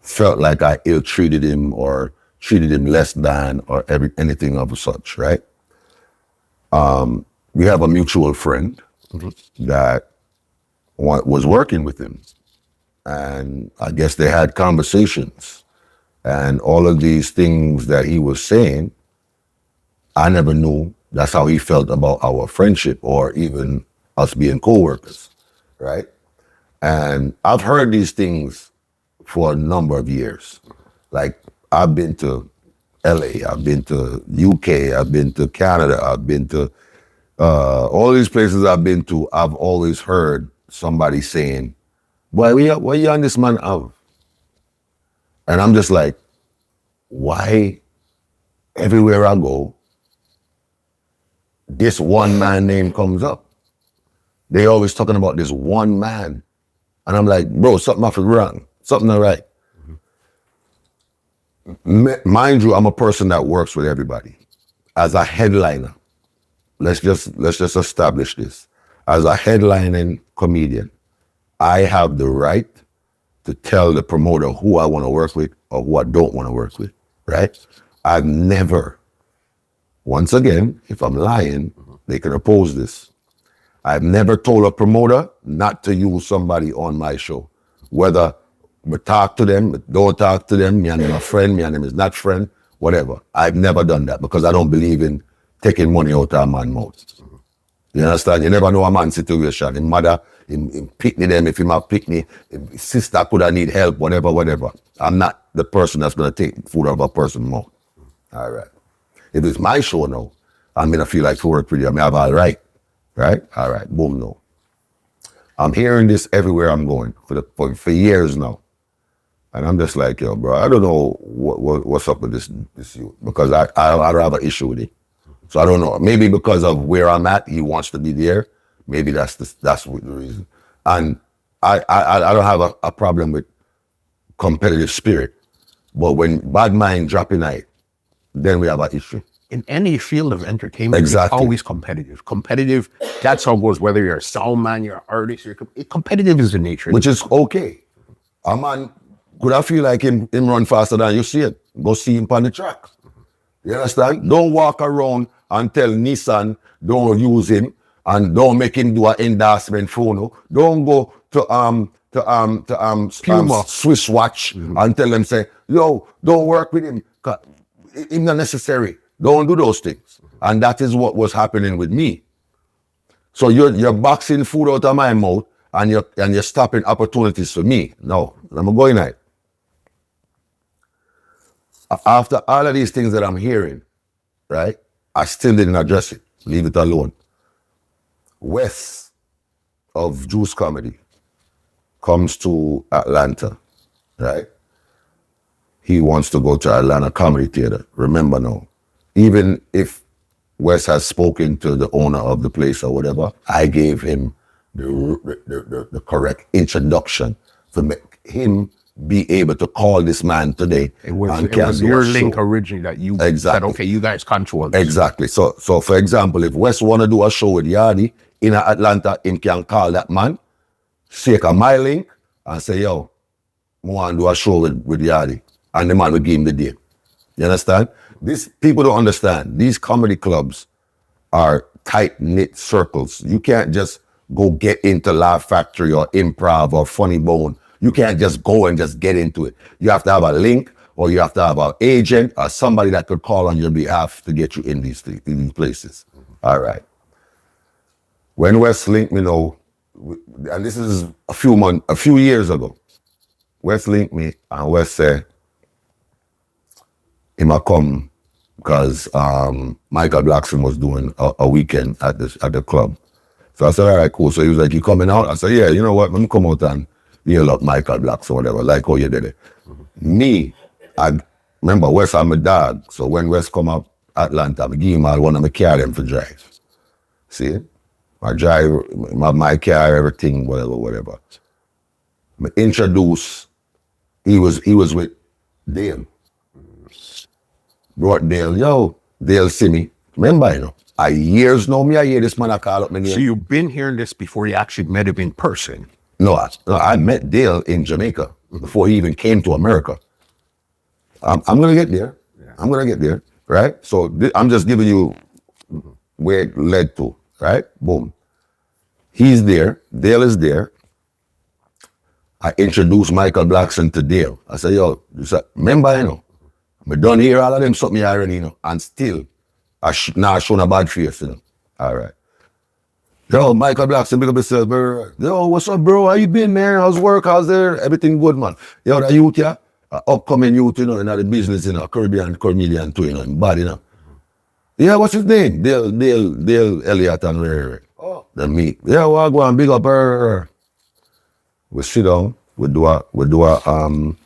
S2: felt like I ill-treated him or treated him less than or anything of such, right? we have a mutual friend that was working with him. And I guess they had conversations. And all of these things that he was saying, I never knew that's how he felt about our friendship or even us being coworkers, right? And I've heard these things for a number of years. Like, I've been to LA, I've been to UK, I've been to Canada, I've been to all these places I've been to. I've always heard somebody saying, what you on this man of? And I'm just like, why everywhere I go, this one man name comes up? They always talking about this one man. And I'm like, bro, something off is wrong. Something not right. Mind you, I'm a person that works with everybody. As a headliner, let's just establish this. As a headlining comedian, I have the right to tell the promoter who I want to work with or who I don't want to work with, right? I've never, once again, if I'm lying, they can oppose this. I've never told a promoter not to use somebody on my show, whether we talk to them, don't talk to them, me and them a friend, me and them is not friend, whatever. I've never done that because I don't believe in taking money out of a man's mouth. You understand? You never know a man's situation. His mother, him picnic them, if him have picnic, his sister could have need help, whatever. I'm not the person that's going to take food out of a person's mouth. All right. If it's my show now, I'm going to feel like to work with you. I mean, I'm all right. Right? All right. Boom, no. I'm hearing this everywhere I'm going for years now. And I'm just like, yo, bro, I don't know what's up with this youth because I don't have an issue with it. So I don't know. Maybe because of where I'm at, he wants to be there. Maybe that's the reason. And I don't have a problem with competitive spirit. But when bad mind drop in it, then we have an issue.
S1: In any field of entertainment,
S2: exactly.
S1: It's always competitive. Competitive, that's how it goes, whether you're a sound man, you're an artist, competitive is the nature.
S2: Which is okay. A man, could I feel like him run faster than you see it? Go see him on the track. You understand? Don't walk around and tell Nissan, don't use him and don't make him do an endorsement photo. Don't go to Swiss Watch and tell them, say, yo, don't work with him. It's not necessary. Don't do those things. And that is what was happening with me. So you're boxing food out of my mouth and you're stopping opportunities for me. No, I'm going at it. After all of these things that I'm hearing, right, I still didn't address it. Leave it alone. Wes of Juice Comedy comes to Atlanta, right? He wants to go to Atlanta Comedy Theater. Remember now, even if Wes has spoken to the owner of the place or whatever, I gave him the correct introduction to make him be able to call this man today.
S1: It was your link originally that you said, okay, you guys control this.
S2: Exactly. So for example, if Wes want to do a show with Yardie in Atlanta, him can call that man, take my link and say, yo, I want to do a show with Yardie. And the man will give him the deal. You understand? These people don't understand. These comedy clubs are tight-knit circles. You can't just go get into Laugh Factory or Improv or Funny Bone. You can't just go and just get into it. You have to have a link or you have to have an agent or somebody that could call on your behalf to get you in these places. All right. When Wes linked me now, and this is a few years ago, Wes linked me and Wes said, he might come because Michael Blackson was doing a weekend at the club. So I said, all right, cool. So he was like, you coming out? I said, yeah, you know what? Let me come out and yell up Michael Blackson or whatever, like how you did it. Me, I remember Wes, I'm a dog. So when Wes come up Atlanta, I give him all one of my car them for drive. See? I drive, my car, everything, whatever. I introduce, he was with Dale. Brought Dale, yo, Dale see me. Remember, you know, years know me, I hear this man, I call up my name.
S1: So you've been hearing this before you actually met him in person?
S2: No, I met Dale in Jamaica before he even came to America. I'm going to get there. Yeah. I'm going to get there, right? So I'm just giving you where it led to. right? Boom. He's there. Dale is there. I introduced Michael Blackson to Dale. I said, yo, remember, you know, I done hear all of them something already, you know, and still, now showing a bad face, you know. All right. Yo, Michael Blackson, big up yourself, bro. Yo, what's up, bro? How you been, man? How's work? How's there? Everything good, man. Yo, the youth, yeah? Upcoming youth, you know, in the business, you know, Caribbean comedian too, you know, bad, you know. Yeah, what's his name? Dale Elliott and where? Oh, the meet. Yeah, well, go and big up her. We sit down, we do a you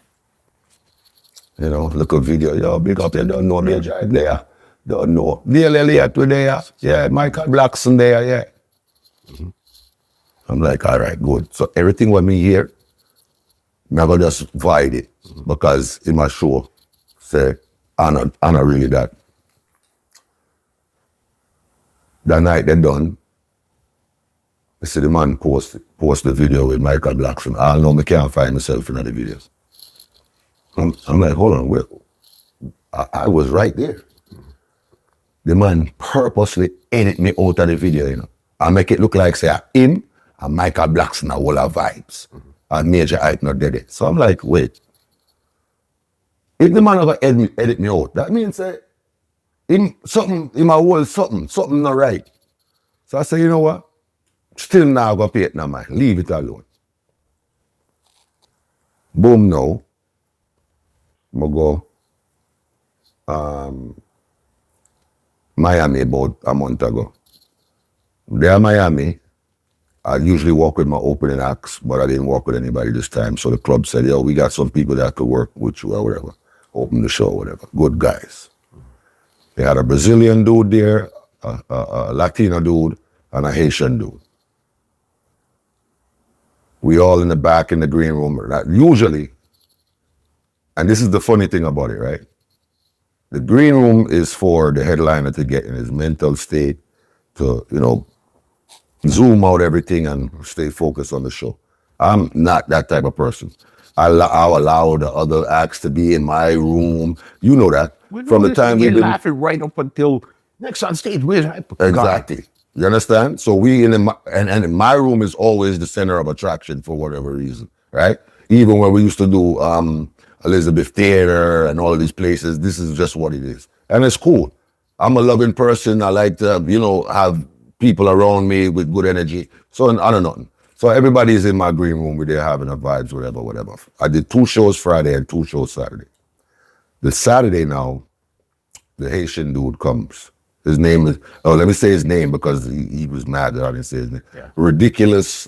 S2: know, look a video. Yo, big up, you don't know Majah Hype there. Don't know. Dale Elliott there. Yeah, Michael Blackson there, yeah. Mm-hmm. I'm like, all right, good. So everything when me hear, I'm gonna just void it because in my show, say, I'm not really that. That night they done, I see the man post the video with Michael Blackson. I know I can't find myself in the videos. I'm like, hold on, wait. I was right there. The man purposely edit me out of the video, you know. I make it look like, say, him and Michael Blackson are all our vibes. And Majah Hype not dead it. So I'm like, wait. If the man ever edit me out, that means, say, something not right. So I say, you know what? Still now go pay it now, man. Leave it alone. Boom, now. I go Miami about a month ago. There in Miami, I usually work with my opening acts, but I didn't work with anybody this time. So the club said, yo, we got some people that could work with you or whatever. Open the show, whatever. Good guys. They had a Brazilian dude there, a Latino dude, and a Haitian dude. We all in the back in the green room. Usually, and this is the funny thing about it, right? The green room is for the headliner to get in his mental state to, you know, zoom out everything and stay focused on the show. I'm not that type of person. I'll allow the other acts to be in my room. You know that. From the time we've been
S1: laughing right up until next on stage. Where's Hype?
S2: Exactly. You understand? So we and my room is always the center of attraction for whatever reason, right? Even when we used to do Elizabeth Theater and all of these places, this is just what it is. And it's cool. I'm a loving person. I like to, you know, have people around me with good energy. So I don't know. So everybody's in my green room where they're having a vibes, whatever. I did 2 shows Friday and 2 shows Saturday. The Saturday now, the Haitian dude comes. His name is, let me say his name because he was mad that I didn't say his name. Yeah. Ridiculous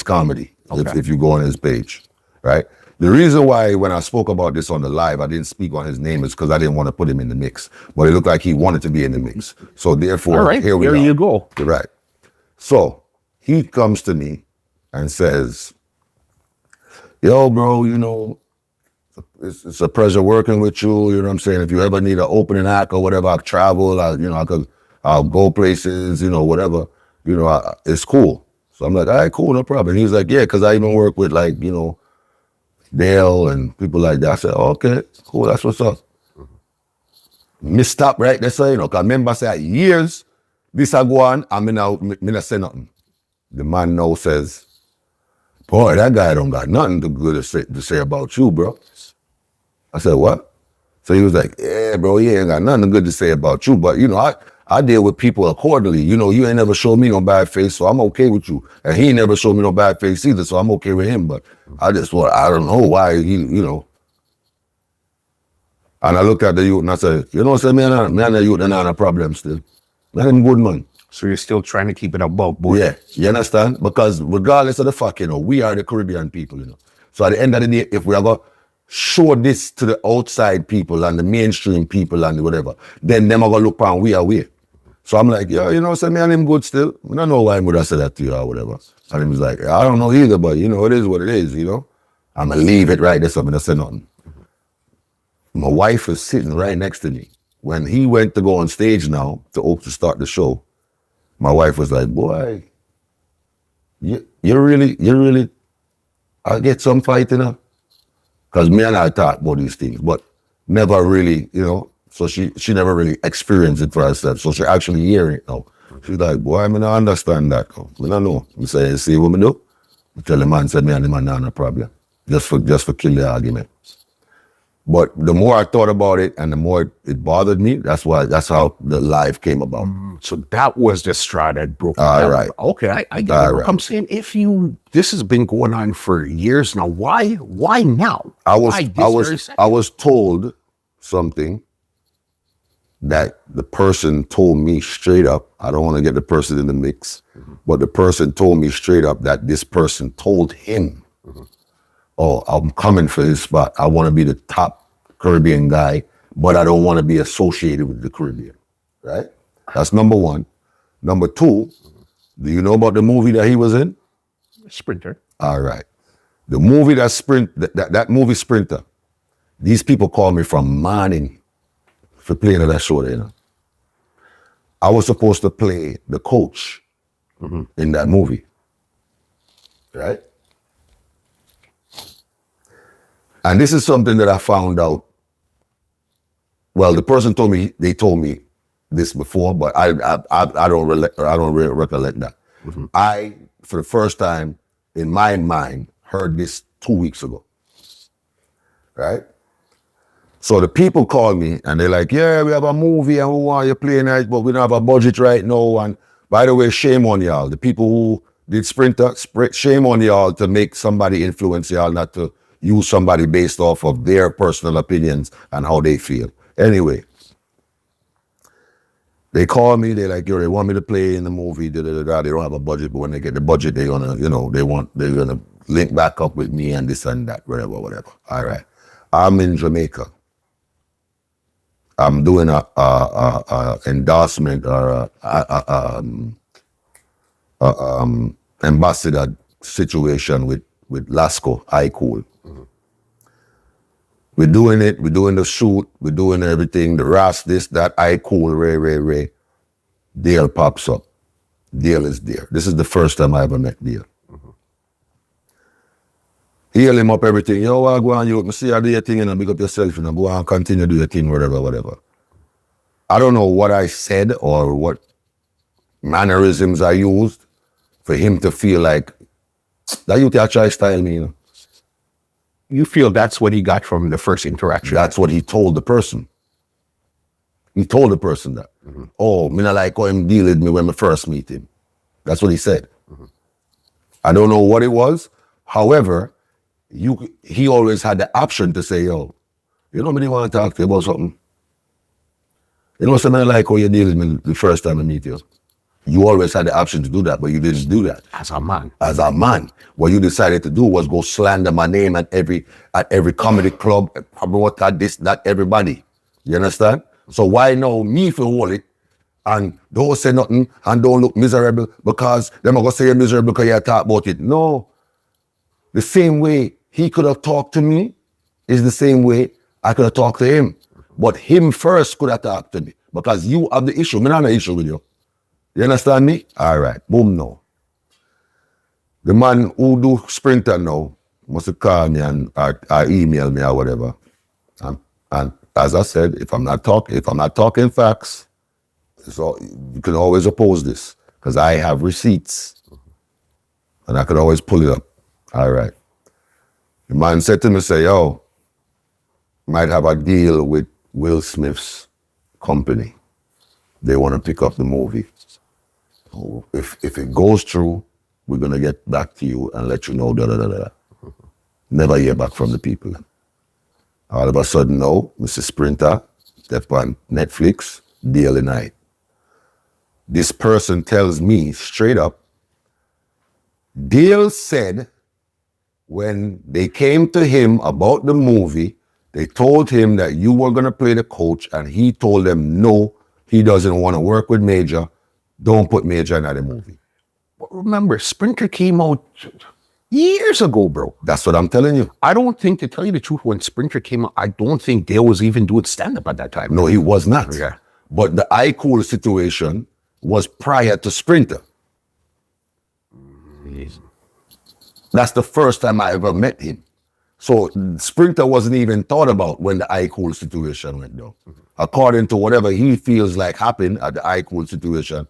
S2: Comedy, okay. if you go on his page, right? The reason why when I spoke about this on the live, I didn't speak on his name is because I didn't want to put him in the mix. But it looked like he wanted to be in the mix. So therefore,
S1: all right, here you go.
S2: Right. So he comes to me and says, yo, bro, you know, it's a pleasure working with you. You know what I'm saying? If you ever need an opening act or whatever, I'll travel. I'll go places, you know, whatever. You know, it's cool. So I'm like, all right, cool, no problem. He was like, yeah, because I even work with like, you know, Dale and people like that. I said, oh, okay, cool, that's what's up. Me stop right there, so, you know, because I remember I said, years, this I go on, and me not say nothing. The man now says, boy, that guy don't got nothing good to say about you, bro. I said, what? So he was like, yeah, bro, he ain't got nothing good to say about you. But, you know, I deal with people accordingly. You know, you ain't never showed me no bad face, so I'm okay with you. And he ain't never showed me no bad face either, so I'm okay with him. But I don't know why he, you know. And I looked at the youth and I said, you know what I'm saying, man, the youth, they're not a problem still. Let him good, man.
S1: So you're still trying to keep it above board?
S2: Yeah, you understand? Because regardless of the fact, you know, we are the Caribbean people, you know. So at the end of the day, if we ever show this to the outside people and the mainstream people and whatever, then them are going to look on we are we. So I'm like, yeah, you know, say me and him good still. I don't know why I'm going to say that to you or whatever. And he was like, I don't know either, but you know, it is what it is, you know. I'm going to leave it right there, so I'm going to say nothing. My wife was sitting right next to me. When he went to go on stage now to start the show, my wife was like, boy, you really, I get some fight, you know? Because me and I talk about these things, but never really, you know, so she never really experienced it for herself. So she actually hearing it now. She's like, boy, I don't understand that. I don't know. I say, you see what I do? I tell the man, said me and the man, no problem. Just for kill the argument. But the more I thought about it and the more it bothered me, that's how the live came about.
S1: So that was the straw that broke.
S2: All right.
S1: Okay, I get it.
S2: Right.
S1: I'm saying this has been going on for years now. Why now?
S2: I was told something that the person told me straight up. I don't want to get the person in the mix, but the person told me straight up that this person told him, oh, I'm coming for this spot. I want to be the top Caribbean guy, but I don't want to be associated with the Caribbean, right? That's number one. Number two, do you know about the movie that he was in?
S1: Sprinter.
S2: All right. The movie that movie Sprinter, these people called me from morning for playing that show there, you know. I was supposed to play the coach in that movie, right? And this is something that I found out. Well, the person they told me this before, but I don't really recollect that. I, for the first time in my mind, heard this 2 weeks ago, right? So the people call me and they're like, yeah, we have a movie and we want you playing it, but we don't have a budget right now. And by the way, shame on y'all. The people who did Sprinter, shame on y'all to make somebody influence y'all, not to use somebody based off of their personal opinions and how they feel. Anyway, they call me, they're like, yo, they want me to play in the movie, They don't have a budget, but when they get the budget, they're gonna, they're gonna link back up with me and this and that, whatever. All right. I'm in Jamaica. I'm doing a endorsement or ambassador situation with Lasco, Cool. We're doing it, we're doing the shoot, we're doing everything, the Ras, this, that, Cool, Ray. Dale pops up. Dale is there. This is the first time I ever met Dale. Heal him up everything. Yo, I go on you, see how do your thing and big up yourself and go on continue do your thing, whatever. I don't know what I said or what mannerisms I used for him to feel like that you try style me,
S1: You feel that's what he got from the first interaction?
S2: That's what he told the person. He told the person that. Oh, me not like how him deal with me when I first meet him. That's what he said. I don't know what it was. However, he always had the option to say, yo, you know me want to talk to you about something. You know something like how you deal with me the first time I meet you. You always had the option to do that, but you didn't do that.
S1: As a man.
S2: What you decided to do was go slander my name at every comedy club, promote that, this, that, everybody. You understand? So why now me for hold it and don't say nothing and don't look miserable because them are going to say you're miserable because you talk about it. No. The same way he could have talked to me is the same way I could have talked to him. But him first could have talked to me because you have the issue. Me not have an issue with you. You understand me? All right. Boom, no. The man who do Sprinter now must have called me and or email me or whatever. And as I said, if I'm not talking facts, so you can always oppose this because I have receipts and I could always pull it up. All right. The man said to me, say, yo, might have a deal with Will Smith's company. They want to pick up the movie. So if it goes through, we're going to get back to you and let you know, Never hear back from the people. All of a sudden, no, Mr. Sprinter, step on Netflix, daily night. This person tells me straight up, Dale said when they came to him about the movie, they told him that you were going to play the coach and he told them no, he doesn't want to work with Majah. Don't put Majah in the movie.
S1: But remember, Sprinter came out years ago, bro.
S2: That's what I'm telling you.
S1: I don't think, to tell you the truth, when Sprinter came out, I don't think Dale was even doing stand-up at that time.
S2: No, he was not.
S1: Yeah.
S2: But the Cool situation was prior to Sprinter. That's the first time I ever met him. So Sprinter wasn't even thought about when the Cool situation went down. According to whatever he feels like happened at the Cool situation,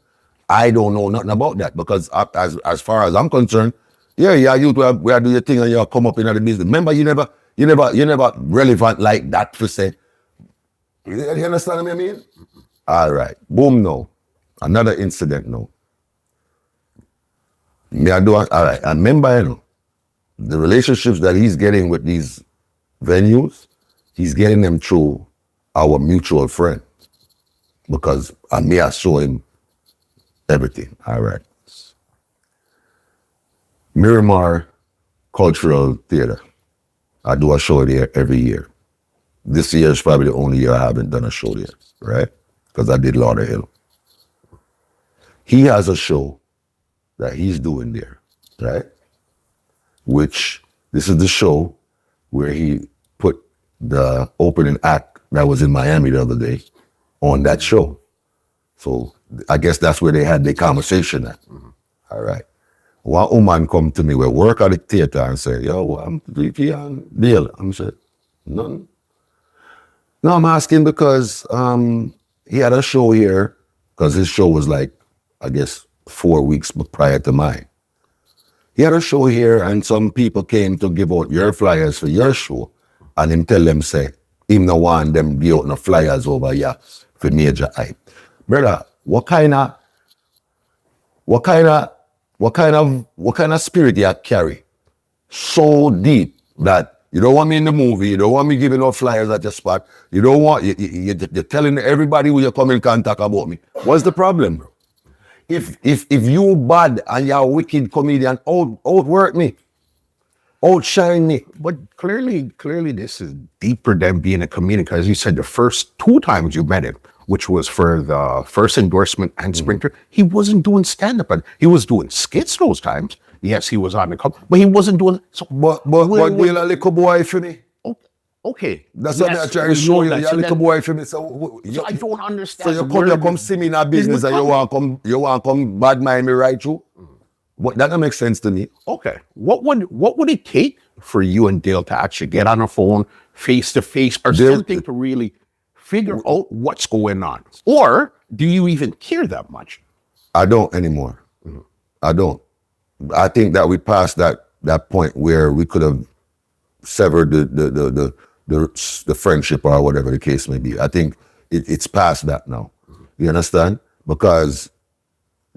S2: I don't know nothing about that because as far as I'm concerned, yeah, you we are doing your thing and you come up in the business. Remember, you never relevant like that for say. You understand what I mean? All right, boom. No, another incident. No, me I do. All right, and remember, the relationships that he's getting with these venues, he's getting them through our mutual friend because me I show him everything. All right. Miramar Cultural Theater. I do a show there every year. This year is probably the only year I haven't done a show there, right? Because I did Lauder Hill. He has a show that he's doing there, right? Which, this is the show where he put the opening act that was in Miami the other day on that show. So I guess that's where they had their conversation at. All right. One woman come to me, we work at the theater and say, yo, I'm VP and Dale. I'm saying, nothing. No, I'm asking because he had a show here, because his show was like, I guess, 4 weeks prior to mine. He had a show here and some people came to give out your flyers for your show and him tell them, say, him no want them give out no flyers over here for Majah Hype. Brother, what kind of spirit you carry so deep that you don't want me in the movie, you don't want me giving out flyers at your spot, you don't want, you're telling everybody who you come in contact about me. What's the problem, bro? If you bad and you're a wicked comedian, outwork me, outshine me.
S1: But clearly this is deeper than being a comedian, because you said the first 2 times you met him, which was for the first endorsement and Sprinter, he wasn't doing stand-up, but he was doing skits those times. Yes, he was on the cup, but he wasn't doing. So,
S2: but you're a little boy for me.
S1: Okay.
S2: That's what I'm trying to show you. You're a little boy for me. So
S1: I don't understand.
S2: So you come see me in a business and you want to come bad mind me right through? But that don't make sense to me.
S1: Okay. What would it take for you and Dale to actually get on a phone, face to face, or something to really figure out what's going on? Or do you even care that much?
S2: I don't anymore. I don't. I think that we passed that point where we could have severed the friendship or whatever the case may be. I think it's past that now. You understand? Because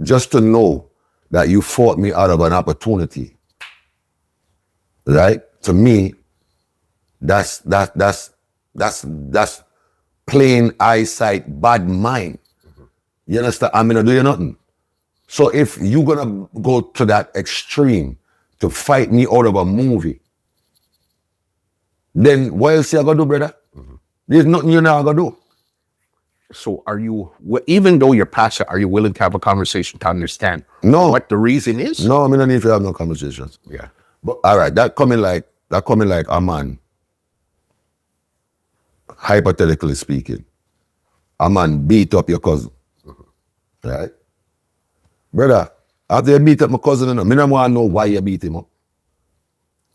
S2: just to know that you fought me out of an opportunity, right? To me, that's plain eyesight, bad mind. You understand? I'm gonna do you nothing. So if you're gonna go to that extreme to fight me out of a movie, then what else you gonna do, brother? There's nothing you're not gonna do.
S1: So are you, even though you're past it, are you willing to have a conversation to understand what the reason is?
S2: No, I mean, I need to have no conversations.
S1: Yeah.
S2: But all right, that coming like a man, hypothetically speaking, a man beat up your cousin, right? Brother, after you beat up my cousin, I don't want to know why you beat him up.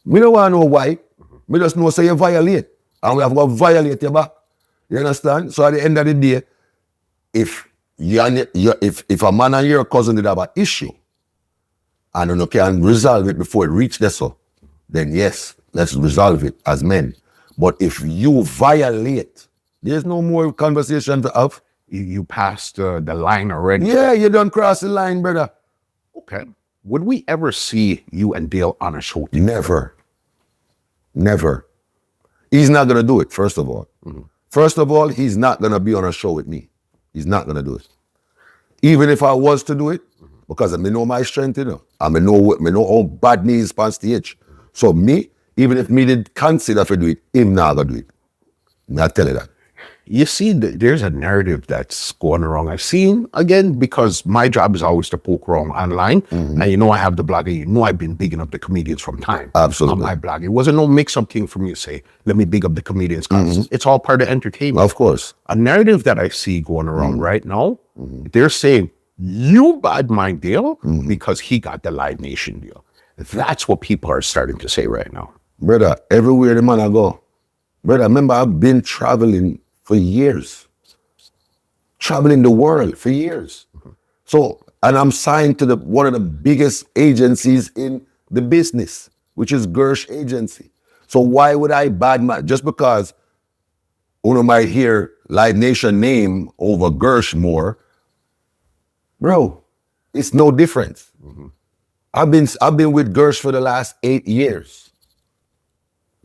S2: I don't want to know why. I just know say you violate. And we have to violate your back. You understand? So at the end of the day, if a man and your cousin did have an issue, and you can resolve it before it reaches this, then yes, let's resolve it as men. But if you violate, there's no more conversation to have.
S1: You passed the line already.
S2: Yeah, you don't cross the line, brother.
S1: Okay. Would we ever see you and Dale on a show together?
S2: Never. He's not going to do it, first of all. First of all, he's not going to be on a show with me. He's not going to do it. Even if I was to do it, because I know my strength, I know how bad me is on stage. So me, even if me did consider to do it, him not going to do it. I tell you that.
S1: You see, there's a narrative that's going around. I've seen, again, because my job is always to poke around online. And I have the blog, and I've been bigging up the comedians from time.
S2: Absolutely.
S1: On my blog. It wasn't no mix-up thing for me to say, let me big up the comedians, because it's all part of entertainment.
S2: Of course.
S1: A narrative that I see going around right now, they're saying, you bad mind Dale because he got the Live Nation deal. That's what people are starting to say right now.
S2: Brother, everywhere the man I go. Brother, remember I've been traveling for years. Traveling the world for years. So And I'm signed to one of the biggest agencies in the business, which is Gersh Agency. So why would I just because Uno might hear Live Nation name over Gersh more, bro, it's no difference. I've been with Gersh for the last 8 years.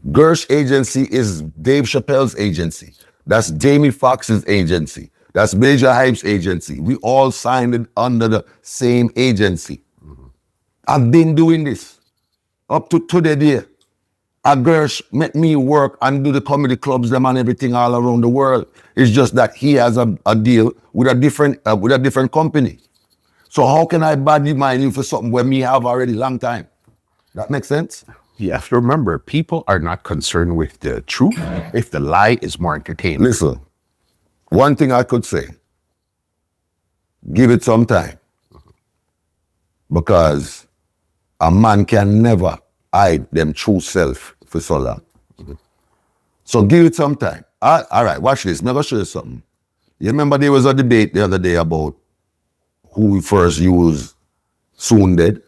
S2: Gersh Agency is Dave Chappelle's agency. That's Jamie Foxx's agency. That's Majah Hype's agency. We all signed it under the same agency. I've been doing this up to today. Gersh met me work and do the comedy clubs them and everything all around the world. It's just that he has a deal with a different company. So how can I badly mind you for something where me have already long time? That makes sense?
S1: You have to remember, people are not concerned with the truth if the lie is more entertaining.
S2: Listen, one thing I could say, give it some time. Because a man can never hide them true self for so long. So give it some time. All right, watch this. I'm going to show you something. You remember there was a debate the other day about who we first used Soon Dead?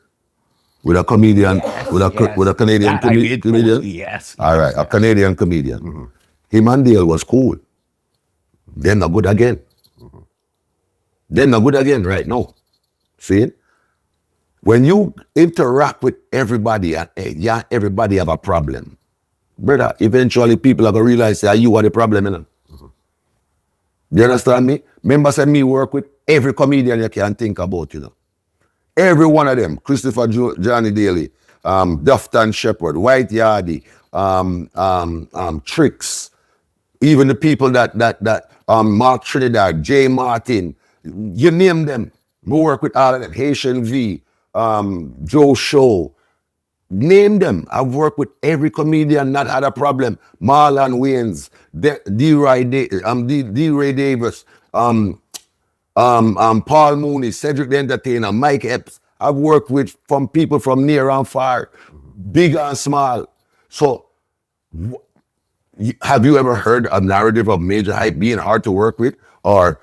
S2: With a comedian, with a Canadian comedian.
S1: Yes.
S2: All right, a Canadian comedian. Him and Dale was cool. They're not good again. They're not good again right now. See it? When you interact with everybody and everybody have a problem, brother, eventually people are going to realize that you are the problem. You know? You understand me? Remember, said me work with every comedian you can think about, you know. Every one of them, Christopher Johnny Daly, Dufton Shepherd, White Yardie, Tricks, even the people that Mark Trinidad, Jay Martin, you name them. We work with all of them, Haitian V, Joe Show, name them. I've worked with every comedian, not had a problem. Marlon Wayans, D-Ray Davis, Paul Mooney, Cedric the Entertainer, Mike Epps. I've worked with people from near and far, big and small. So, have you ever heard a narrative of Majah Hype being hard to work with, or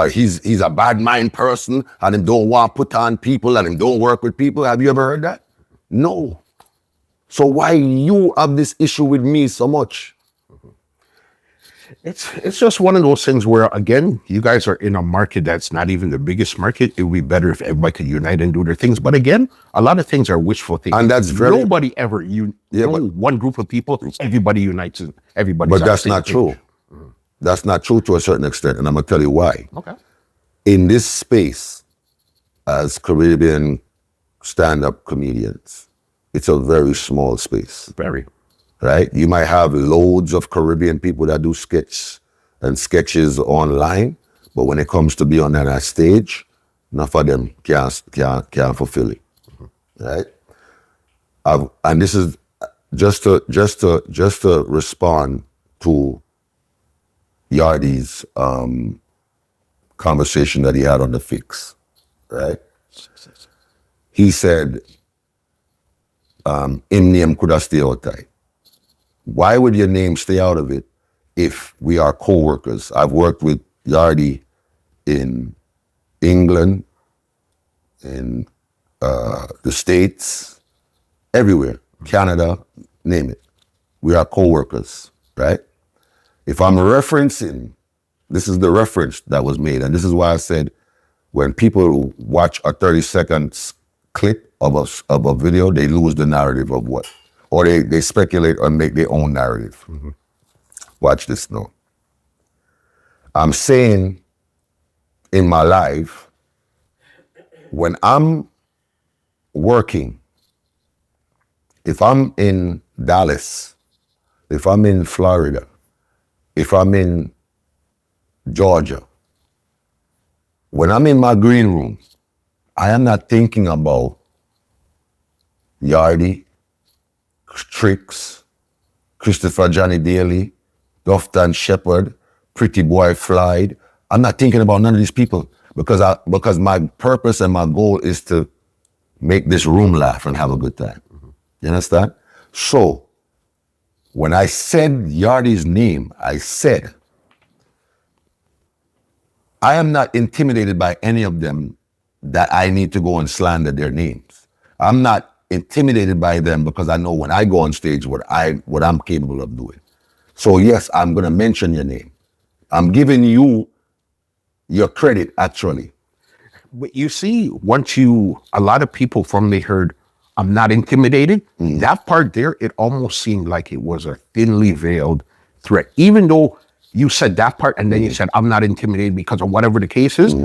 S2: he's a bad mind person and him don't want to put on people and him don't work with people? Have you ever heard that? No. So why you have this issue with me so much?
S1: It's just one of those things where, again, you guys are in a market that's not even the biggest market. It would be better if everybody could unite and do their things. But again, a lot of things are wishful thinking.
S2: And that's
S1: nobody ever one group of people, everybody unites and everybody's.
S2: But that's not true. That's not true to a certain extent, and I'm gonna tell you why.
S1: Okay.
S2: In this space, as Caribbean stand-up comedians, it's a very small space.
S1: Very.
S2: Right? You might have loads of Caribbean people that do sketches online, but when it comes to be on that stage, enough of them can't fulfill it. Right? And this is just to respond to Yardie's conversation that he had on the Fix. Right? He said, in name could have stay outside. Why would your name stay out of it if we are co-workers? I've worked with Yardie in England, in the States, everywhere, Canada, name it. We are co-workers, right? If I'm referencing, this is the reference that was made, and this is why I said when people watch a 30-second clip of a video, they lose the narrative of what. Or they speculate or make their own narrative. Watch this now. I'm saying in my life, when I'm working, if I'm in Dallas, if I'm in Florida, if I'm in Georgia, when I'm in my green room, I am not thinking about Yardie, Tricks, Christopher Johnny Daly, Dufton Shepherd, Pretty Boy Floyd. I'm not thinking about none of these people because my purpose and my goal is to make this room laugh and have a good time. You understand? So when I said Yardie's name, I said, I am not intimidated by any of them that I need to go and slander their names. I'm not intimidated by them because I know when I go on stage what I'm capable of doing. So yes, I'm gonna mention your name. I'm giving you your credit actually.
S1: But you see, a lot of people from they heard, I'm not intimidated, that part there, it almost seemed like it was a thinly veiled threat. Even though you said that part and then you said, I'm not intimidated because of whatever the case is,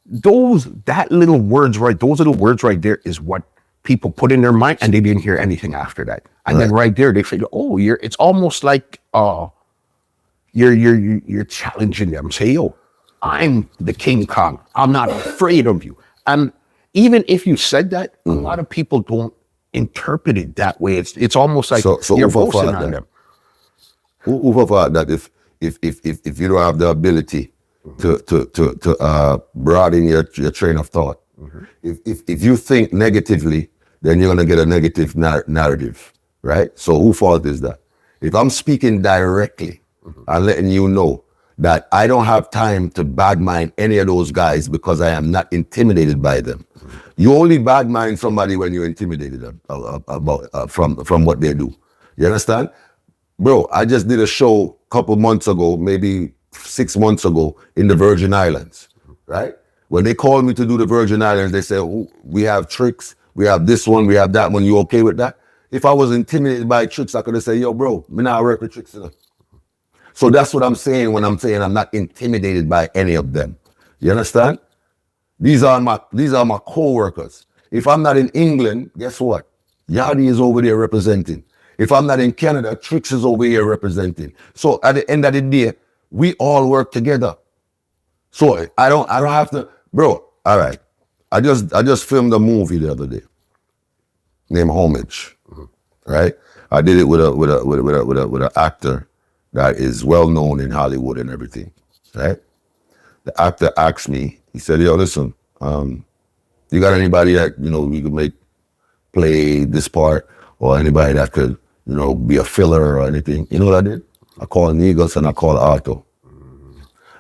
S1: those little words right there is what people put in their mind, and they didn't hear anything after that. And then right there, they figure, oh, it's almost like you're challenging them. Say, yo, I'm the King Kong. I'm not afraid of you. And even if you said that, a lot of people don't interpret it that way. It's almost like you're boasting on them.
S2: Who thought that if you don't have the ability to broaden your train of thought, if you think negatively, then you're gonna get a negative narrative, right? So whose fault is that? If I'm speaking directly and letting you know that I don't have time to badmind any of those guys because I am not intimidated by them. You only badmind somebody when you're intimidated about from what they do. You understand? Bro, I just did a show a couple months ago, maybe 6 months ago in the Virgin Islands, right? When they called me to do the Virgin Islands, they said, oh, we have Tricks, we have this one, we have that one, you okay with that? If I was intimidated by Tricks, I could have said, yo, bro, me not work with Tricks enough. So that's what I'm saying when I'm saying I'm not intimidated by any of them. You understand? These are my coworkers. If I'm not in England, guess what? Yardie is over there representing. If I'm not in Canada, Tricks is over here representing. So at the end of the day, we all work together. So I don't have to, bro. All right, I just filmed a movie the other day named Homage, right? I did it with an actor that is well known in Hollywood and everything, right? The actor asked me, he said, yo, listen, you got anybody that, we could play this part, or anybody that could, be a filler or anything? You know what I did? I called Negus and I called Otto.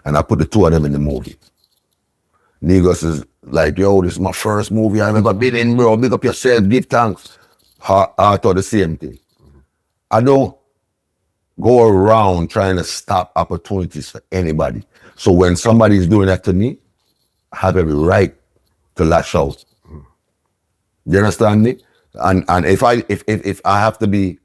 S2: And I put the two of them in the movie. Negus is like, yo, this is my first movie I've ever been in, bro. Big up yourself, give thanks. Otto, the same thing. I don't go around trying to stop opportunities for anybody. So when somebody's doing that to me, I have every right to lash out. You understand me? And if I have to be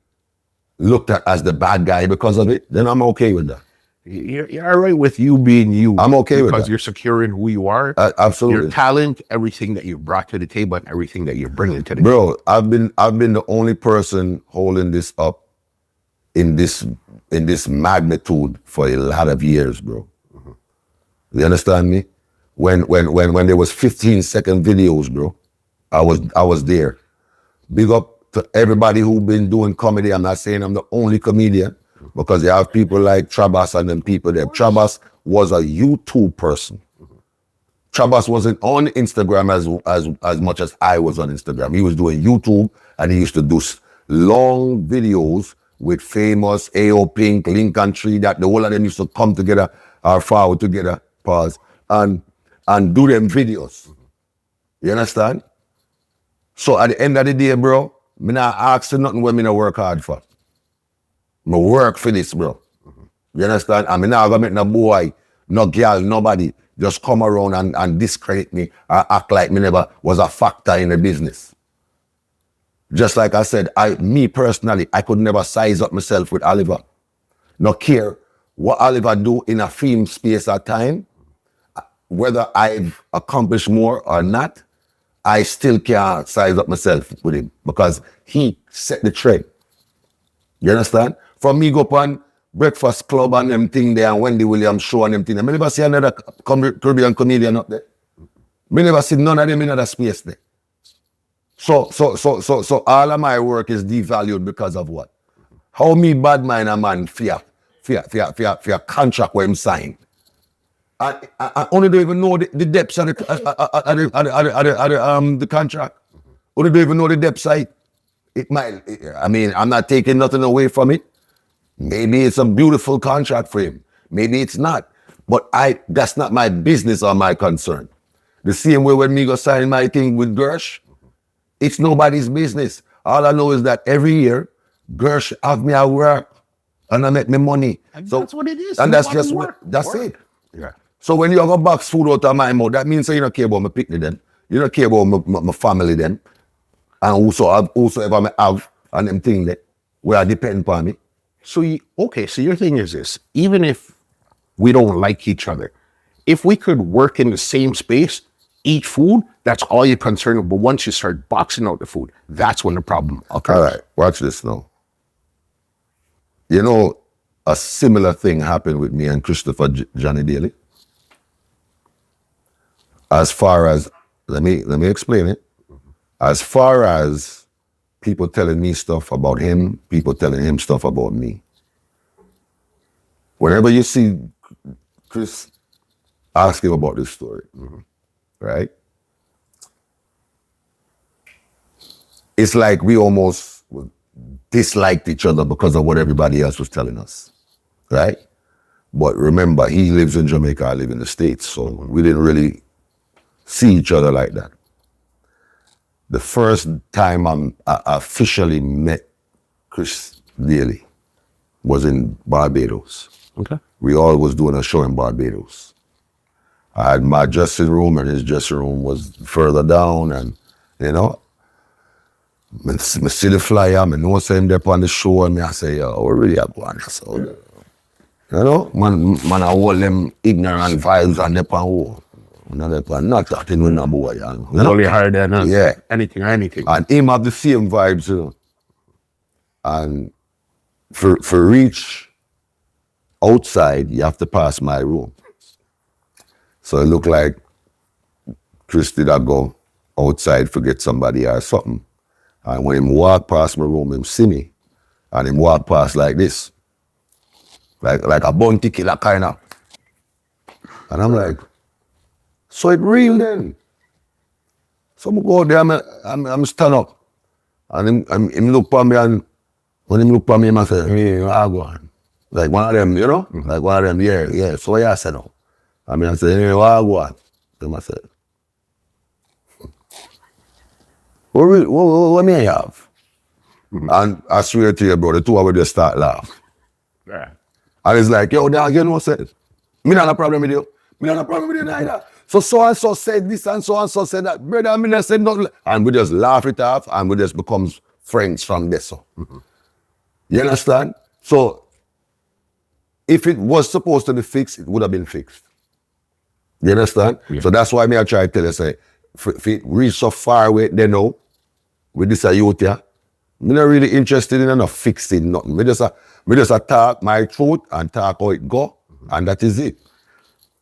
S2: looked at as the bad guy because of it, then I'm okay with that.
S1: You're all right with you being you.
S2: I'm okay with that.
S1: Because you're secure in who you are.
S2: Absolutely.
S1: Your talent, everything that you brought to the table, and everything that you're bringing to the
S2: table. Bro, I've been the only person holding this up in this magnitude for a lot of years, bro. You understand me? When there was 15-second videos, bro, I was there. Big up to everybody who been doing comedy. I'm not saying I'm the only comedian, because you have people like Trabas and them people there. Trabas was a YouTube person. Trabas wasn't on Instagram as much as I was on Instagram. He was doing YouTube, and he used to do long videos with famous A.O. Pink, Lincoln Tree, that the whole of them used to come together or forward together, pause, and do them videos. You understand? So at the end of the day, bro, me not ask for nothing where me not work hard for. Me work for this, bro. You understand? And me not gonna make no boy, no girl, nobody just come around and discredit me or act like me never was a factor in the business. Just like I said, me personally, I could never size up myself with Oliver. No care what Oliver do in a film space at time, whether I've accomplished more or not, I still can't size up myself with him because he set the trend. You understand? From me go up on Breakfast Club and them thing there and Wendy Williams show and them thing. I never see another Caribbean comedian up there. I never see none of them in other space there. So all of my work is devalued because of what? How me bad mind a man for a contract where him signed. I only don't even know the depths of the contract. Only don't even know the depths of it. It might, I'm not taking nothing away from it. Maybe it's a beautiful contract for him. Maybe it's not. But that's not my business or my concern. The same way when me go sign my thing with Gersh, it's nobody's business. All I know is that every year, Gersh have me at work and I make me money.
S1: And
S2: so
S1: that's what it is.
S2: And
S1: You
S2: that's
S1: want
S2: just
S1: work.
S2: what, that's
S1: Work.
S2: it.
S1: Yeah.
S2: So when you have a box food out of my mouth, that means that you don't care about my picnic then. You don't care about my family then. And also ever me have and them thing that where I depend upon me.
S1: So so your thing is this: even if we don't like each other, if we could work in the same space, eat food, that's all you're concerned with. But once you start boxing out the food, that's when the problem occurs.
S2: All right, watch this now. You know, a similar thing happened with me and Christopher Johnny Daly. As far as, let me explain it. As far as people telling me stuff about him, people telling him stuff about me. Whenever you see Chris, ask him about this story, right? It's like we almost disliked each other because of what everybody else was telling us, right? But remember, he lives in Jamaica, I live in the States, so we didn't really see each other like that. The first time I officially met Chris Daly was in Barbados.
S1: Okay.
S2: We all was doing a show in Barbados. I had my dressing room and his dressing room was further down, and you know, I see the flyer, I know him there on the show, and I say, yo, we really have one. So, you know, man, I hold them ignorant vibes and they on wall. Not talking with no boy, you know.
S1: Only hard than anything or anything.
S2: And him have the same vibes, you know. And for reach outside, you have to pass my room. So it looked like Chris did I go outside forget somebody or something. And when him walk past my room, him see me. And him walk past like this. Like a bounty killer kind of. And I'm like, so it real then. So I go out there, I'm stand up. And him look for me, and when him look for me, I say, hey, I go on. Like one of them, you know? Like one of them, yeah. So I said no. I said, hey, I go on. Then I said, what may I have? And I swear to you, bro, the two of us just start laugh.
S1: Yeah.
S2: And it's like, yo, dog, you know what I said? Me not a problem with you. Me not a problem with you neither. So and so said this and so said that. Brother, me not said nothing. And we just laugh it off and we just become friends from this. So. You understand? So if it was supposed to be fixed, it would have been fixed. You understand? Yeah. So that's why I try to tell you, say, if it reach so far away, they know, with this youth here, I'm not really interested in enough fixing nothing. We just talk my truth and talk how it go, and that is it.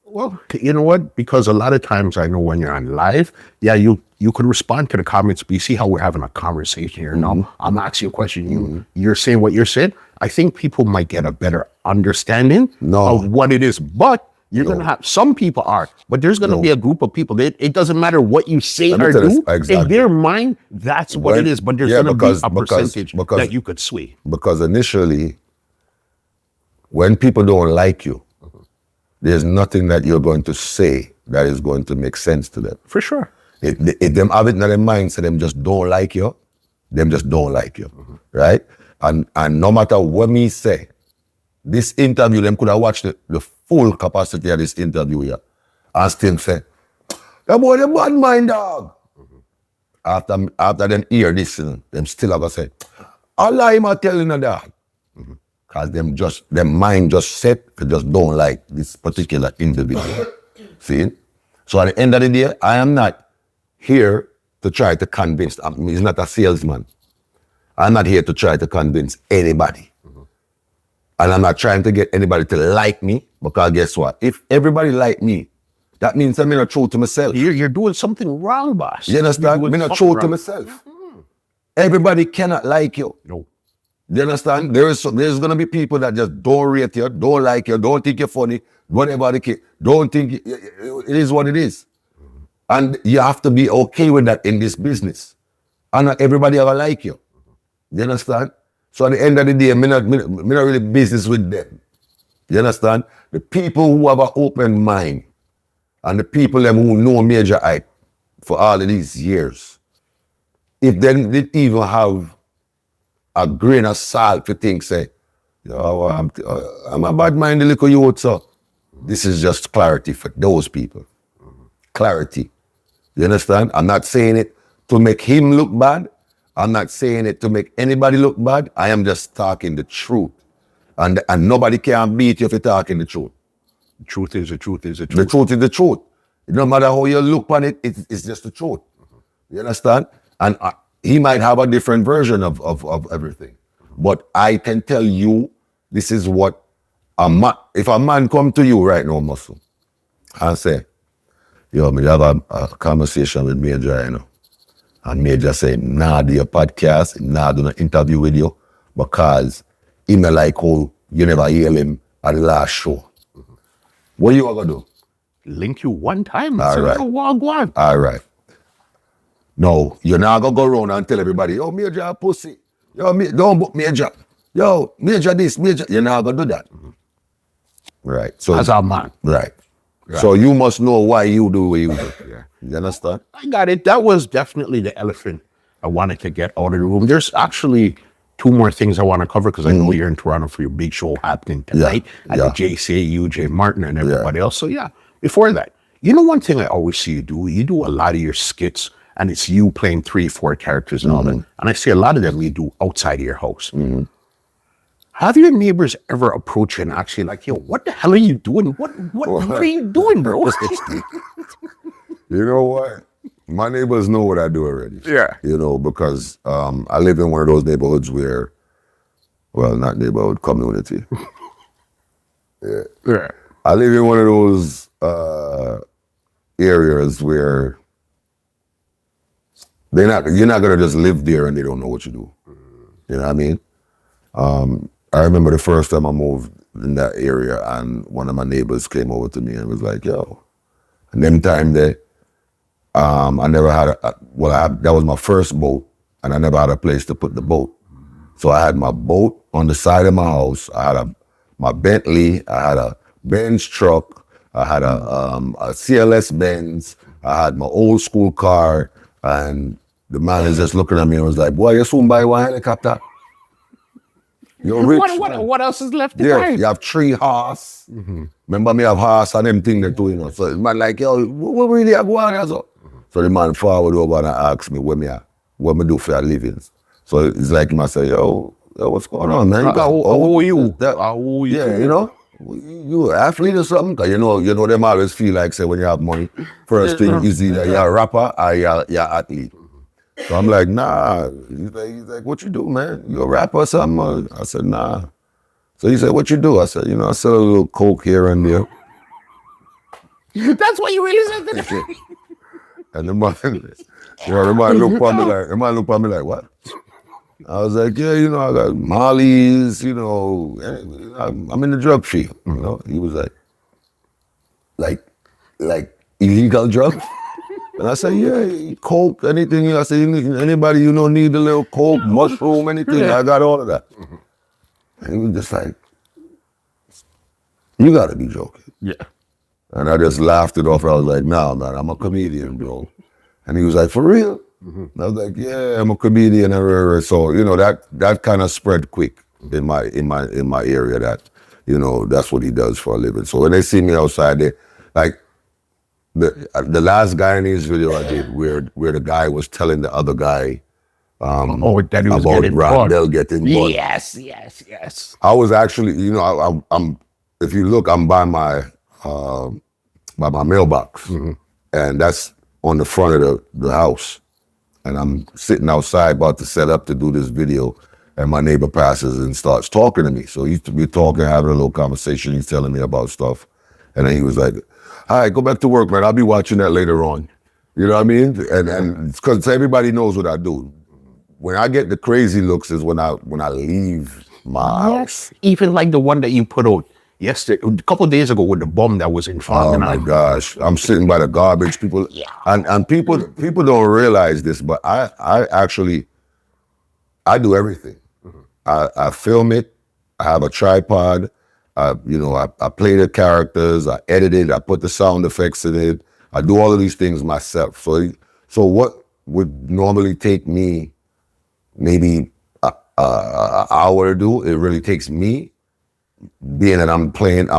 S1: Well, you know what? Because a lot of times I know when you're on live, you could respond to the comments, but you see how we're having a conversation here. Now, I'm asking you a question. You're saying what you're saying. I think people might get a better understanding of what it is. But you're going to have, some people are, but there's going to be a group of people that it doesn't matter what you say or do. Exactly. In their mind, that's what it is. But there's going to be a percentage that you could sway.
S2: Because initially, when people don't like you, there's nothing that you're going to say that is going to make sense to them.
S1: For sure.
S2: If them have it in their mind, so them just don't like you, them just don't like you, right? And no matter what me say, this interview, them could have watched the full capacity of this interview here and still say, that boy, the bad mind, dog. After them hear this, them still have to say, Allah him are telling you that. Because them mind just set, they just don't like this particular individual. See? So at the end of the day, I am not here to try to convince, he's not a salesman. I'm not here to try to convince anybody. And I'm not trying to get anybody to like me, because guess what? If everybody like me, that means I'm not true to myself.
S1: You're doing something wrong, boss.
S2: You understand? I'm not true to myself. Everybody cannot like you.
S1: No.
S2: You understand? There's going to be people that just don't rate you, don't like you, don't think you're funny, whatever the case, don't think it is what it is. And you have to be okay with that in this business. And not everybody ever like you. You understand? So at the end of the day, I'm not really business with them. You understand? The people who have an open mind and the people them who know Majah Hype for all of these years, if they didn't even have a grain of salt to think, say, yo, I'm a bad mind the little youth, so this is just clarity for those people. Clarity. You understand? I'm not saying it to make him look bad. I'm not saying it to make anybody look bad. I am just talking the truth. And nobody can beat you if you're talking the truth.
S1: The truth is the truth is the
S2: The
S1: truth.
S2: truth is the truth. It no matter how you look on it, it's just the truth. You understand? And he might have a different version of everything. But I can tell you, this is what if a man come to you right now, Muscle, and say, yo, me have a conversation with Majah, you know. And Majah say, nah, do your podcast, nah, do not interview with you, because he may like how you never hear him at the last show. What you gonna do?
S1: Link you one time.
S2: All right.
S1: One.
S2: All right. No, you're not gonna go around and tell everybody, yo, Majah pussy. Yo, don't book Majah. Yo, Majah this, Majah. You're not gonna do that. Right. So
S1: As a man.
S2: Right. So you must know why you do what you do.
S1: Yeah.
S2: You understand?
S1: I got it. That was definitely the elephant I wanted to get out of the room. There's actually two more things I want to cover because I know you're in Toronto for your big show happening tonight at the JCA, UJ Martin and everybody else. So yeah, before that, you know one thing I always see you do a lot of your skits and it's you playing 3-4 characters and all that. And I see a lot of them you do outside of your house. Have your neighbors ever approached you and actually like, yo, what the hell are you doing? What are you doing, bro?
S2: You know what? My neighbors know what I do already.
S1: Yeah.
S2: You know, because I live in one of those neighborhoods where, well, not neighborhood, community.
S1: Yeah.
S2: I live in one of those areas where you're not gonna just live there and they don't know what you do. You know what I mean? I remember the first time I moved in that area and one of my neighbors came over to me and was like, yo, and them time there, I never had that was my first boat and I never had a place to put the boat. So I had my boat on the side of my house. I had my Bentley, I had a Benz truck, I had a CLS Benz, I had my old school car, and the man is just looking at me and was like, boy, you soon buy one helicopter? You're rich.
S1: What else is left to buy?
S2: You have 3 horse. Remember me have horse and them thing they're doing. So the man like, yo, what really I go on? So the man forward over and asked me what me do for a living. So it's like him, I say, yo, what's going on, man?
S1: Who are you?
S2: Yeah, you know, you athlete or something? Cause you know them always feel like, say, when you have money, first thing is either you're a rapper or you're athlete. So I'm like, nah. He's like, what you do, man? You a rapper or something? I said, nah. So he said, what you do? I said, I sell a little coke here and there.
S1: That's what you really said to me.
S2: And the man looked at me like, what? I was like, yeah, I got Molly's, I'm in the drug field, He was like illegal drugs? And I said, yeah, coke, anything. I said, anybody need a little coke, mushroom, anything, I got all of that. And he was just like, you gotta be joking.
S1: Yeah.
S2: And I just laughed it off. I was like, nah, man, I'm a comedian, bro. And he was like, for real? And I was like, yeah, I'm a comedian. So, that kind of spread quick in my area that, that's what he does for a living. So when they see me outside, they like, the last Guyanese video I did where the guy was telling the other guy
S1: that he was
S2: about
S1: getting
S2: Rondell getting bought.
S1: Yes.
S2: I was actually, I'm if you look, I'm by my mailbox, and that's on the front of the house, and I'm sitting outside about to set up to do this video, and my neighbor passes and starts talking to me. So he used to be talking, having a little conversation. He's telling me about stuff, and then he was like, all right, go back to work, man. I'll be watching that later on. You know what I mean? And because everybody knows what I do. When I get the crazy looks is when I leave my house.
S1: Even like the one that you put out yesterday, a couple of days ago with the bomb that was in front.
S2: Oh my gosh! I'm sitting by the garbage. People, and people don't realize this, but I actually do everything. I film it. I have a tripod. I play the characters, I edit it, I put the sound effects in it, I do all of these things myself. So what would normally take me maybe an hour to do, it really takes me, being that I'm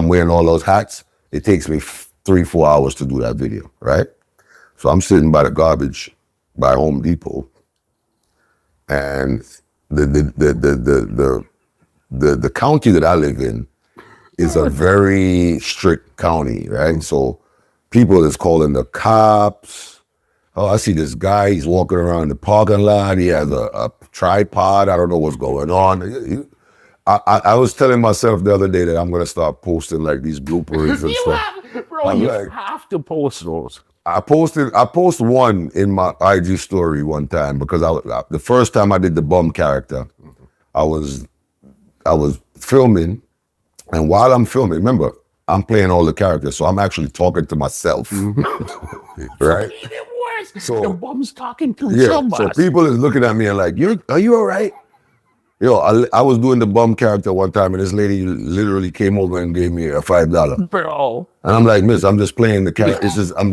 S2: wearing all those hats, it takes me 3-4 hours to do that video, right? So I'm sitting by the garbage by Home Depot, and the county that I live in is a very strict county, right? So people is calling the cops. Oh, I see this guy, he's walking around the parking lot, he has a tripod, I don't know what's going on. I was telling myself the other day that I'm gonna start posting like these bloopers and stuff.
S1: Bro, you have to post those.
S2: I posted one in my IG story one time because the first time I did the bum character, I was filming, and while I'm filming, remember, I'm playing all the characters, so I'm actually talking to myself, right?
S1: So the bum's talking to
S2: somebody. So people is looking at me and like, are you all right? Yo, I was doing the bum character one time, and this lady literally came over and gave me a $5.
S1: Bro.
S2: And I'm like, miss, I'm just playing the character. I'm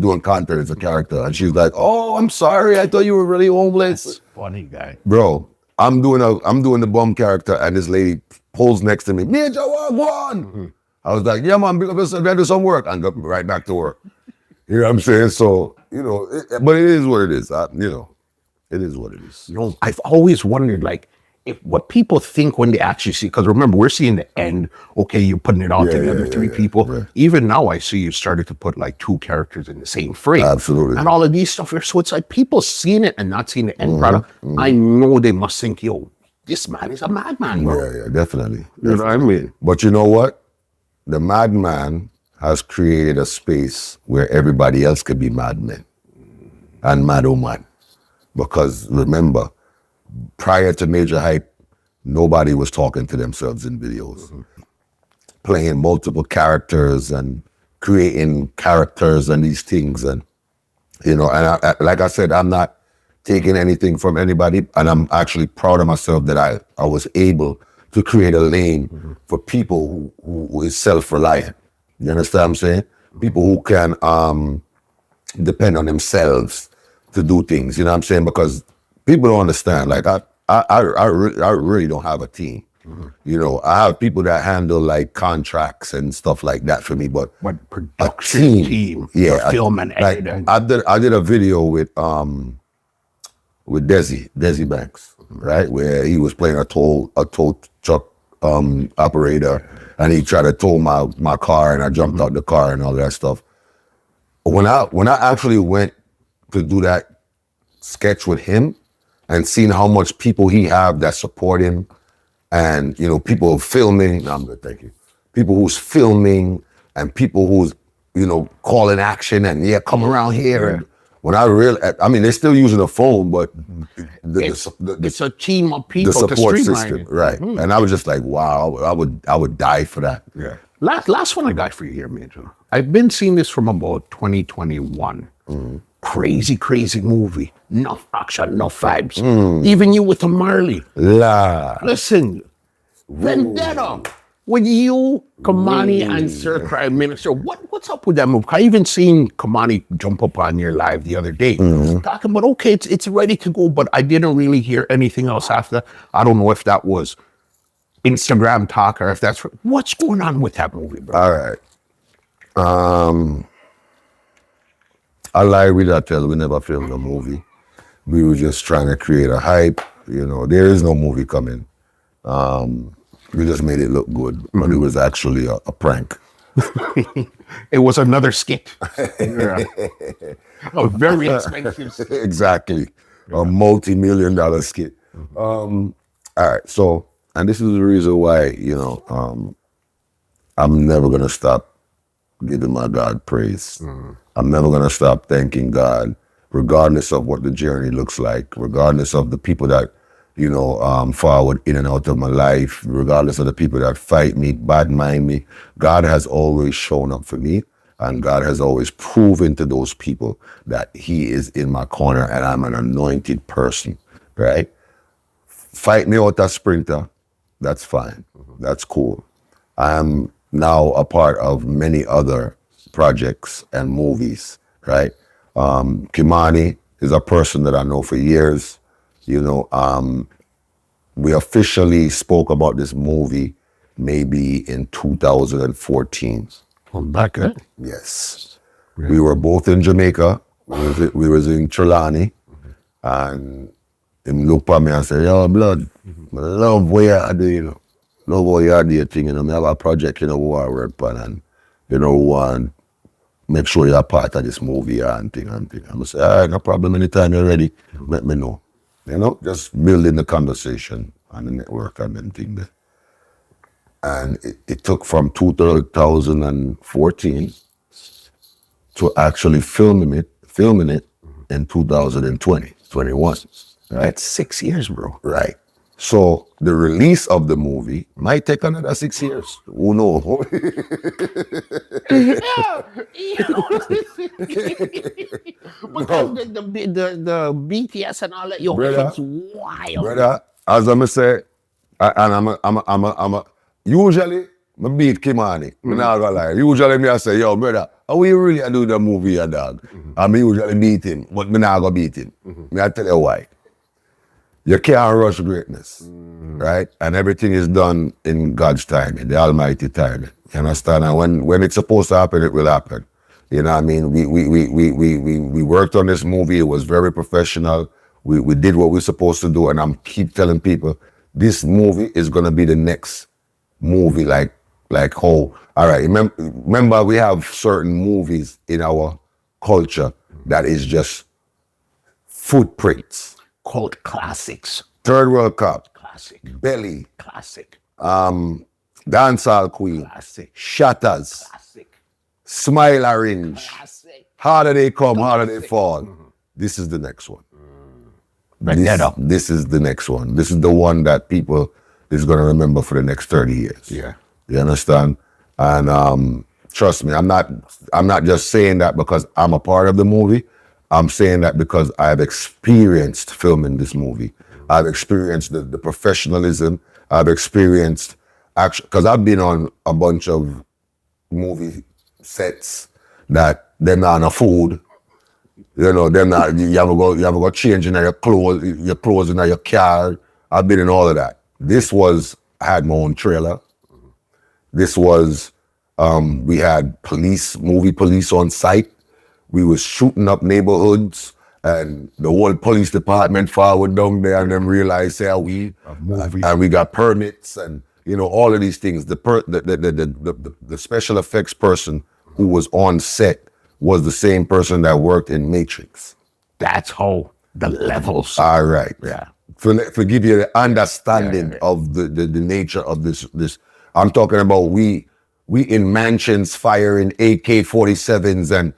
S2: doing content as a character. And she's like, oh, I'm sorry. I thought you were really homeless.
S1: That's funny guy.
S2: Bro, I'm doing the bum character, and this lady pulls next to me. Majah, one. I was like, yeah, man, I'm gonna do some work, and go right back to work. You know what I'm saying? So, but it is what it is. It is what it is.
S1: I've always wondered, like, if what people think when they actually see, because remember, we're seeing the end, okay, you're putting it all together, three people. Yeah. Even now, I see you started to put like 2 characters in the same frame.
S2: Absolutely.
S1: And all of these stuff here. So it's like people seeing it and not seeing the end product. I know they must think, yo, this man is a madman, bro.
S2: Yeah, definitely.
S1: You know what I mean?
S2: But you know what? The madman has created a space where everybody else could be madmen and madwoman. Because remember, prior to Majah Hype, nobody was talking to themselves in videos. Playing multiple characters and creating characters and these things. And, and like I said, I'm not taking anything from anybody, and I'm actually proud of myself that I was able to create a lane for people who is self-reliant. You understand what I'm saying? People who can depend on themselves to do things, you know what I'm saying? Because people don't understand. Like I really don't have a team. I have people that handle like contracts and stuff like that for me. But
S1: production team,
S2: yeah,
S1: film and editing.
S2: I did a video with Desi Banks, right, where he was playing a tow truck operator, and he tried to tow my car, and I jumped out the car and all that stuff. When I actually went to do that sketch with him, and seeing how much people he have that support him, and people filming. No, I'm good, thank you. People who's filming and people who's calling action and come around here. And when they're still using a phone, but
S1: it's a team of people.
S2: The support
S1: to
S2: system, right? And I was just like, wow, I would die for that.
S1: Yeah. Last one I got for you here, Majah. I've been seeing this from about 2021. Crazy movie. Enough action, enough vibes. Even you with the Marley. Listen, Vendetta. With you, Ky-Mani, and Sir Prime Minister, what's up with that move? I even seen Ky-Mani jump up on your live the other day, talking about, okay, it's ready to go, but I didn't really hear anything else after that. I don't know if that was Instagram talk or if that's what's going on with that movie, bro.
S2: All right. I lie, we not tell. We never filmed a movie. We were just trying to create a hype. There is no movie coming. We just made it look good, but it was actually a prank.
S1: It was another skit. A very expensive skit.
S2: Exactly. A multi-million-dollar skit. All right, so, and this is the reason why, I'm never going to stop giving my God praise. I'm never going to stop thanking God, regardless of what the journey looks like, regardless of the people that, forward in and out of my life, regardless of the people that fight me, bad mind me. God has always shown up for me, and God has always proven to those people that he is in my corner and I'm an anointed person, right? Fight me out a sprinter, that's fine. That's cool. I am now a part of many other projects and movies, right? Ky-Mani is a person that I know for years. You know, we officially spoke about this movie maybe in 2014.
S1: Well, back then.
S2: Yes. We were both in Jamaica. We was in Trelawney. And him look at me and say, yo, blood, I love what you do, you know. Love what you do thing, you know. I have a project, you know, we want to work on and, you know, want make sure you're part of this movie and thing. I'm going to say, all right, no problem, anytime you're ready, let me know. You know, just building the conversation on the network and then thing there. And it took from 2014 to actually filming it in 2020, 21, right?
S1: That's 6 years, bro.
S2: Right. So the release of the movie might take another 6 years. Who knows?
S1: Because the BTS and all that, yo,
S2: Brother,
S1: it's wild.
S2: Brother, as I'm say, and I'm a usually I beat Ky-Mani. I'm not gonna lie. Usually me I say, yo, brother, how we really do the movie, a dog? I me usually beat him, but me not gonna beat him. Me I tell you why. You can't rush greatness, right? And everything is done in God's timing, the Almighty timing. You understand? And when it's supposed to happen, it will happen. You know what I mean? We worked on this movie. It was very professional. We did what we're supposed to do. And I'm keep telling people, this movie is gonna be the next movie. Like all right. Remember, we have certain movies in our culture that is just footprints.
S1: Cult classics.
S2: Third World Cup.
S1: Classic.
S2: Belly.
S1: Classic.
S2: Dancehall Queen.
S1: Classic.
S2: Shatters.
S1: Classic.
S2: Smile Orange.
S1: Classic.
S2: Harder they come, harder they fall. This is the next one. This is the next one. This is the one that people is going to remember for the next 30 years.
S1: Yeah.
S2: You understand? And trust me, I'm not just saying that because I'm a part of the movie. I'm saying that because I've experienced filming this movie. I've experienced the professionalism. I've experienced action, because I've been on a bunch of movie sets that they're not enough food. You know, they're not, you have to go change in your clothes in your car. I've been in all of that. I had my own trailer. This was, we had movie police on site. We was shooting up neighborhoods, and the whole police department forward down there, and them realized, we got permits, and you know, all of these things. The special effects person who was on set was the same person that worked in Matrix.
S1: That's how the levels.
S2: All right.
S1: Yeah.
S2: For give you the understanding of the nature of this. I'm talking about we in mansions firing AK-47s, and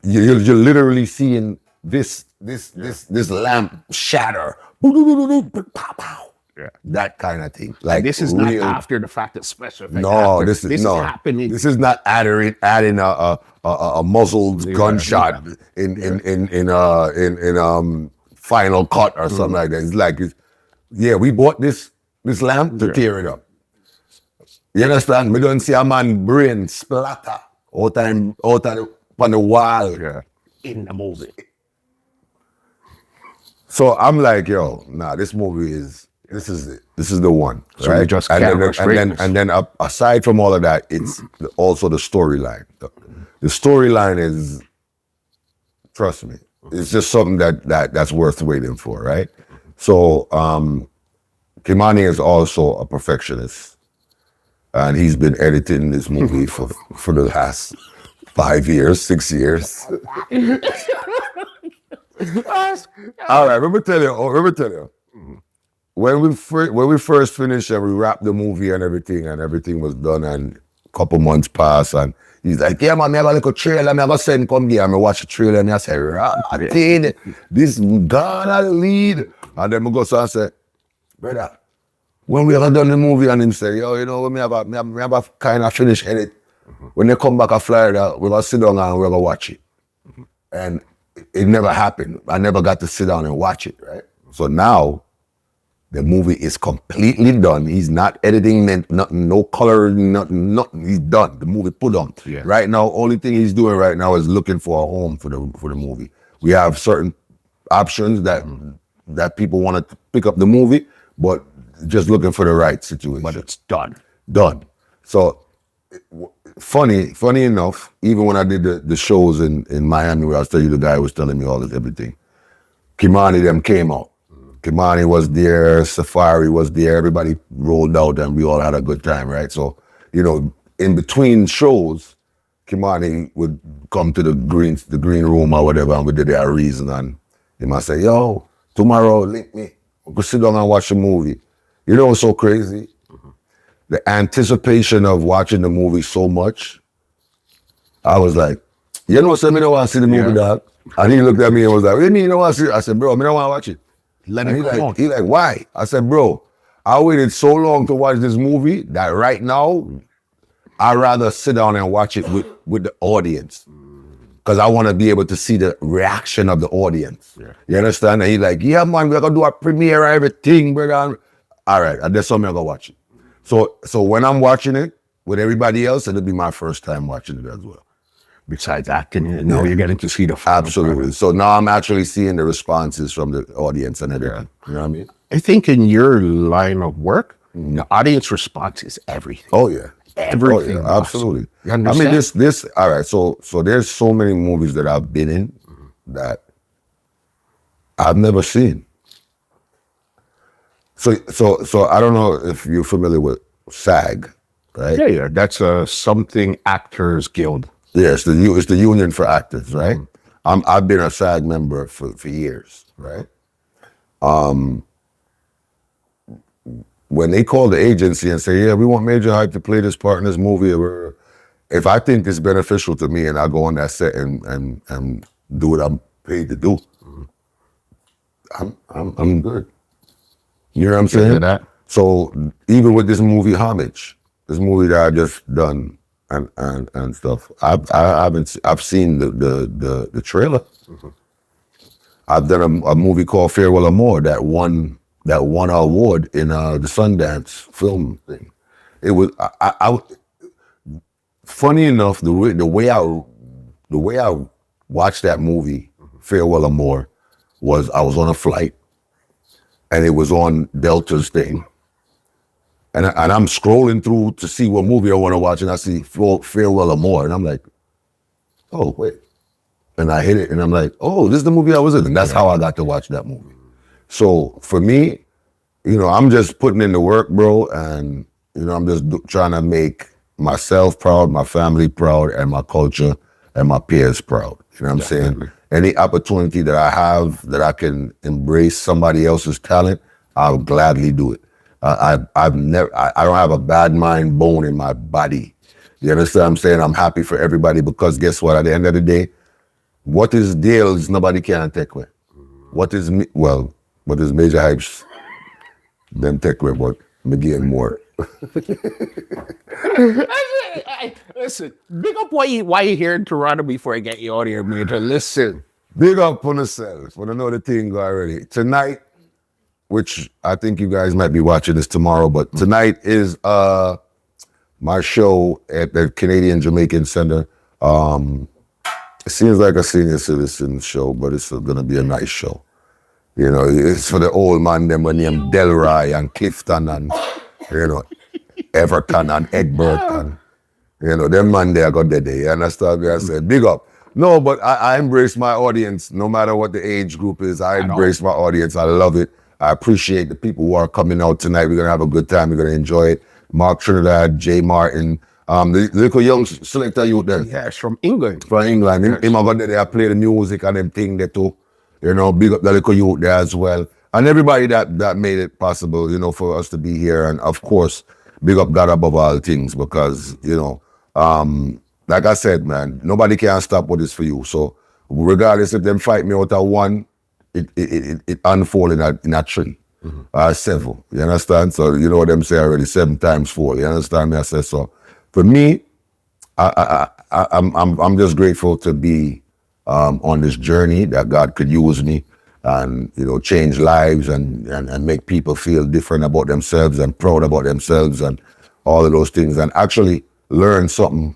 S2: you're literally seeing this lamp shatter. Yeah. That kind of thing. Like,
S1: this is not after the fact that special effects.
S2: No,
S1: this is happening.
S2: This is not adding a muzzled gunshot in Final Cut or something like that. It's like, we bought this lamp to tear it up. You understand? We don't see a man brain splatter out on the wall.
S1: Yeah. In the movie.
S2: So I'm like, yo, this movie this is it. This is the one.
S1: So
S2: right?
S1: And
S2: then aside from all of that, it's also the storyline. The storyline is, trust me, it's just something that's worth waiting for, right? So Ky-Mani is also a perfectionist, and he's been editing this movie for the last 5 years, 6 years. All right, let me tell you. When we first finished and we wrapped the movie and everything was done, and a couple months passed, and he's like, yeah, man, I got a little trailer, I got send come here, and I watch the trailer, and I say, right, this gonna lead. And then I go and say, brother, when we have done the movie, and him say, yo, you know, we have a kind of finished edit. When they come back to Florida, we're gonna sit down and we're gonna watch it. And it never happened. I never got to sit down and watch it, right? So now, The movie is completely done. He's not editing, nothing, no color, nothing. He's done. The movie put on.
S1: Yeah.
S2: Right now, only thing he's doing right now is looking for a home for the movie. We have certain options that people want to pick up the movie, but just looking for the right situation.
S1: But it's done.
S2: Done. So funny enough, even when I did the shows in Miami, where I was telling you the guy was telling me all this everything, Ky-Mani them came out. Ky-Mani was there, Safari was there, everybody rolled out and we all had a good time, right? So, you know, in between shows, Ky-Mani would come to the green room or whatever, and we did our reason, and he might say, yo, tomorrow link me. We'll go sit down and watch a movie. You know what's so crazy? The anticipation of watching the movie so much, I was like, you know, so I don't want to see the movie, dog. And he looked at me and was like, what do you mean you don't want to see it? I said, bro, I don't want to watch it.
S1: Let it come on.
S2: He like, why? I said, bro, I waited so long to watch this movie that right now, I'd rather sit down and watch it with the audience. Because I want to be able to see the reaction of the audience. Yeah. You understand? And he's like, yeah, man, we're going to do a premiere and everything, brother. All right, and that's something I'm going to watch it. So when I'm watching it with everybody else, it'll be my first time watching it as well.
S1: Besides acting, you're getting to see the film.
S2: Absolutely. So now I'm actually seeing the responses from the audience and everything. Yeah. You know what I mean?
S1: I think in your line of work, the audience response is everything.
S2: Oh, yeah.
S1: Everything.
S2: Oh, yeah, absolutely.
S1: You understand?
S2: I mean, this. All right. So there's so many movies that I've been in that I've never seen. So I don't know if you're familiar with SAG, right?
S1: Yeah. That's Something Actors Guild.
S2: Yeah, it's the union for actors, right? I've been a SAG member for years, right? When they call the agency and say, yeah, we want Majah Hype to play this part in this movie, if I think it's beneficial to me and I go on that set and do what I'm paid to do, I'm good. You know what I'm saying?
S1: That.
S2: So even with this movie Homage, this movie that I just done and stuff, I've seen the trailer. Mm-hmm. I've done a movie called Farewell Amore that won an award in the Sundance film thing. It was I funny enough, the way I watched that movie, Farewell Amore, was I was on a flight and it was on Delta's thing. And I'm scrolling through to see what movie I want to watch, and I see Farewell Amore, and I'm like, oh, wait. And I hit it, and I'm like, oh, this is the movie I was in. And that's how I got to watch that movie. So for me, you know, I'm just putting in the work, bro, and, you know, I'm just trying to make myself proud, my family proud, and my culture and my peers proud. You know what I'm saying? Any opportunity that I have that I can embrace somebody else's talent, I'll gladly do it. I don't have a bad mind bone in my body. You understand what I'm saying? I'm happy for everybody because guess what? At the end of the day, what is Dale's nobody can take away. What is Majah Hype's them take away, but me gain more.
S1: Listen, big up why you here in Toronto before I get you out of here, Major. Listen.
S2: Big up on yourself. I know the thing already. Tonight, which I think you guys might be watching this tomorrow, but tonight is my show at the Canadian Jamaican Center. It seems like a senior citizen show, but it's gonna be a nice show. You know, it's for the old man, them named Delroy and Clifton and, you know, Everton and Egbert and, you know, them man there got the day. You understand me? I said, big up. No, but I embrace my audience, no matter what the age group is. I embrace my audience. I love it. I appreciate the people who are coming out tonight. We're going to have a good time. We're going to enjoy it. Mark Trinidad, Jay Martin, the little young selector youth there.
S1: Yes, from England.
S2: From England. Yes. Him over there, play the music and them thing there too. You know, big up the little youth there as well. And everybody that made it possible, you know, for us to be here. And of course, big up God above all things because, you know, like I said, man, nobody can stop what is for you. So regardless if them fight me out of one, it unfold in a tree. Seven. You understand? So you know what them say already, 7 times 4. You understand me? I said so. For me, I'm just grateful to be on this journey that God could use me. and change lives and make people feel different about themselves and proud about themselves and all of those things, and actually learn something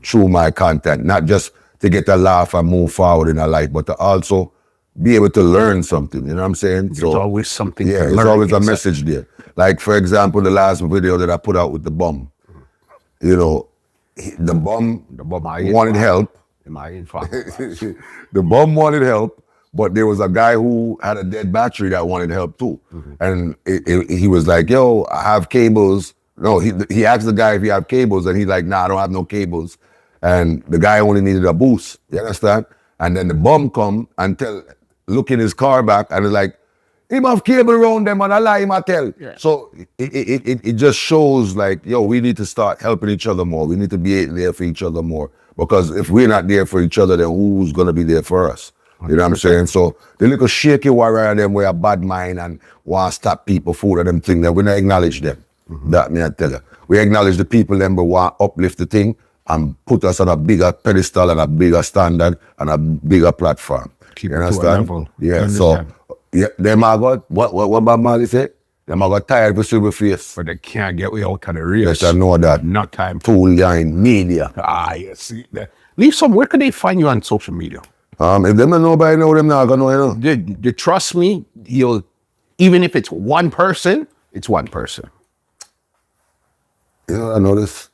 S2: through my content, not just to get a laugh and move forward in our life, but to also be able to learn something. You know what I'm saying?
S1: There's always something.
S2: Yeah, there's always a message there. Like, for example, the last video that I put out with the bum. The bum wanted help. The bum wanted help, but there was a guy who had a dead battery that wanted help too. And he was like, yo, I have cables. No, he asked the guy if he had cables, and he's like, nah, I don't have no cables. And the guy only needed a boost. You understand? And then the bum come and look in his car back, and it's like, him have cable around them, and I lie him I tell. Yeah. So it just shows like, yo, we need to start helping each other more. We need to be there for each other more. Because if we're not there for each other, then who's gonna be there for us? You know what I'm saying? So the little shaky warrior them with a bad mind and want to stop people food and them thing, that we not acknowledge them. That me I tell you. We acknowledge the people them who want to uplift the thing and put us on a bigger pedestal and a bigger standard and a bigger platform.
S1: Keep you understand? To a level.
S2: Yeah, so them are got what Bob Marley said? Them are got tired with silver face.
S1: But they can't get way out of the race.
S2: Yes, I know that.
S1: Not time.
S2: Tool line media.
S1: You see that. Leave some, where can they find you on social media?
S2: If them don't nobody know them now, I gonna know.
S1: You trust me, even if it's one person, it's one person.
S2: I know this.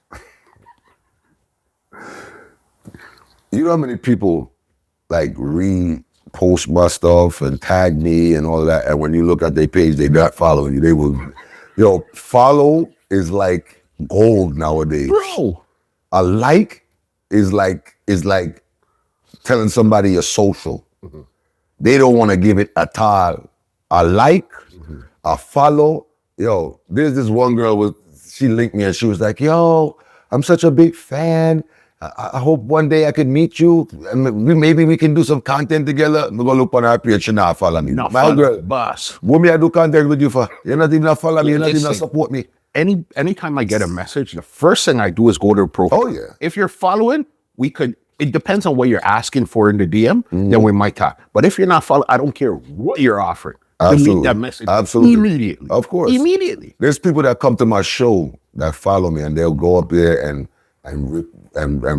S2: You know how many people like repost my stuff and tag me and all of that, and when you look at their page, they're not following you. They will, follow is like gold nowadays.
S1: Bro.
S2: A like is like telling somebody you're social. They don't want to give it at all. A like, a follow. There's this one girl she linked me and she was like, yo, I'm such a big fan. I hope one day I could meet you and maybe we can do some content together. I'm gonna look on her page, she not follow me.
S1: Not
S2: my
S1: follow,
S2: girl,
S1: boss.
S2: What me I do content with you for? You're not even follow me, you're not even support me.
S1: Anytime I get a message, the first thing I do is go to the profile.
S2: Oh yeah.
S1: If you're following, it depends on what you're asking for in the DM, then we might talk. But if you're not following, I don't care what you're offering.
S2: Absolutely.
S1: Delete that message.
S2: Absolutely.
S1: Immediately.
S2: Of course.
S1: Immediately.
S2: There's people that come to my show that follow me and they'll go up there and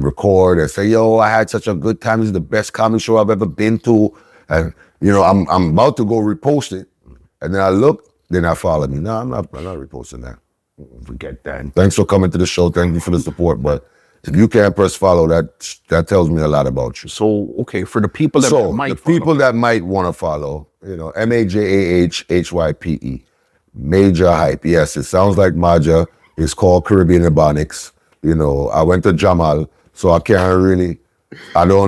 S2: record and say, yo, I had such a good time. This is the best comedy show I've ever been to. And, I'm about to go repost it. And then I look, then I follow me. No, I'm not reposting that.
S1: Forget that.
S2: Thanks for coming to the show. Thank you for the support. But if you can't press follow, that tells me a lot about you.
S1: So, okay, for the people that might
S2: people that might want to follow, MAJAHHYPE, Majah Hype. Yes, it sounds like Majah. It's called Caribbean Ebonics. I went to Jamal, so I don't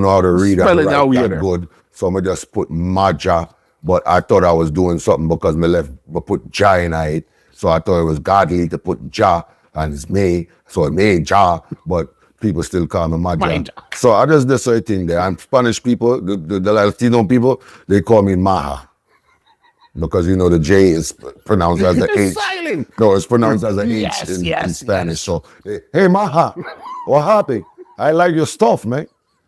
S2: know how to read and write that good. So I'm going to just put Majah, but I thought I was doing something because I put Jah in it. So I thought it was godly to put Jah, and it's me, so it made Jah, but people still call me Majah. So I just this sort of thing there. And Spanish people, the Latino people, they call me Maja. Because the J is pronounced as an H.
S1: Silent.
S2: No, it's pronounced as an H in Spanish. So, hey, Maja, what happened? I like your stuff, man.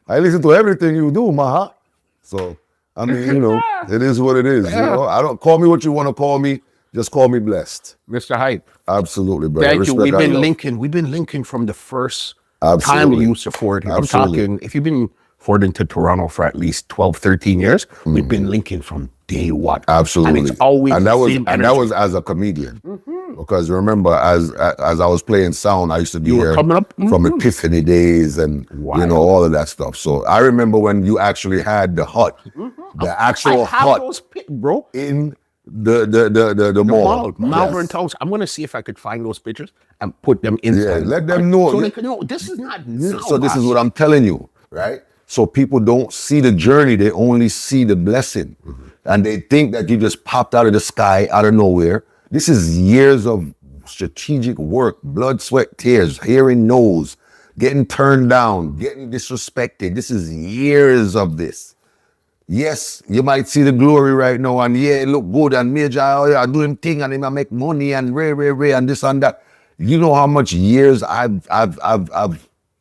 S2: I listen to everything you do, Maja. So, I mean, it is what it is. I don't call me what you want to call me. Just call me blessed.
S1: Mr. Hype.
S2: Absolutely, bro.
S1: Thank you. We've been linking from the first time you supported. I'm talking, if you've been forwarding to Toronto for at least 12, 13 years, we've been linking from day one.
S2: Absolutely.
S1: And it's always
S2: that was as a comedian. Because remember, as I was playing sound, I used to be here
S1: coming up
S2: from Epiphany days and all of that stuff. So I remember when you actually had the hut, the actual hut,
S1: bro,
S2: in the mall.
S1: Malvern Towns. I'm gonna see if I could find those pictures and put them inside.
S2: Yeah, let them know.
S1: So they can know this is not new.
S2: So this is what I'm telling you, right? So people don't see the journey; they only see the blessing, and they think that you just popped out of the sky, out of nowhere. This is years of strategic work, blood, sweat, tears, hearing no's, getting turned down, getting disrespected. This is years of this. Yes, you might see the glory right now, and it look good, and Majah doing thing, and him make money, and ray, and this and that. You know how much years I've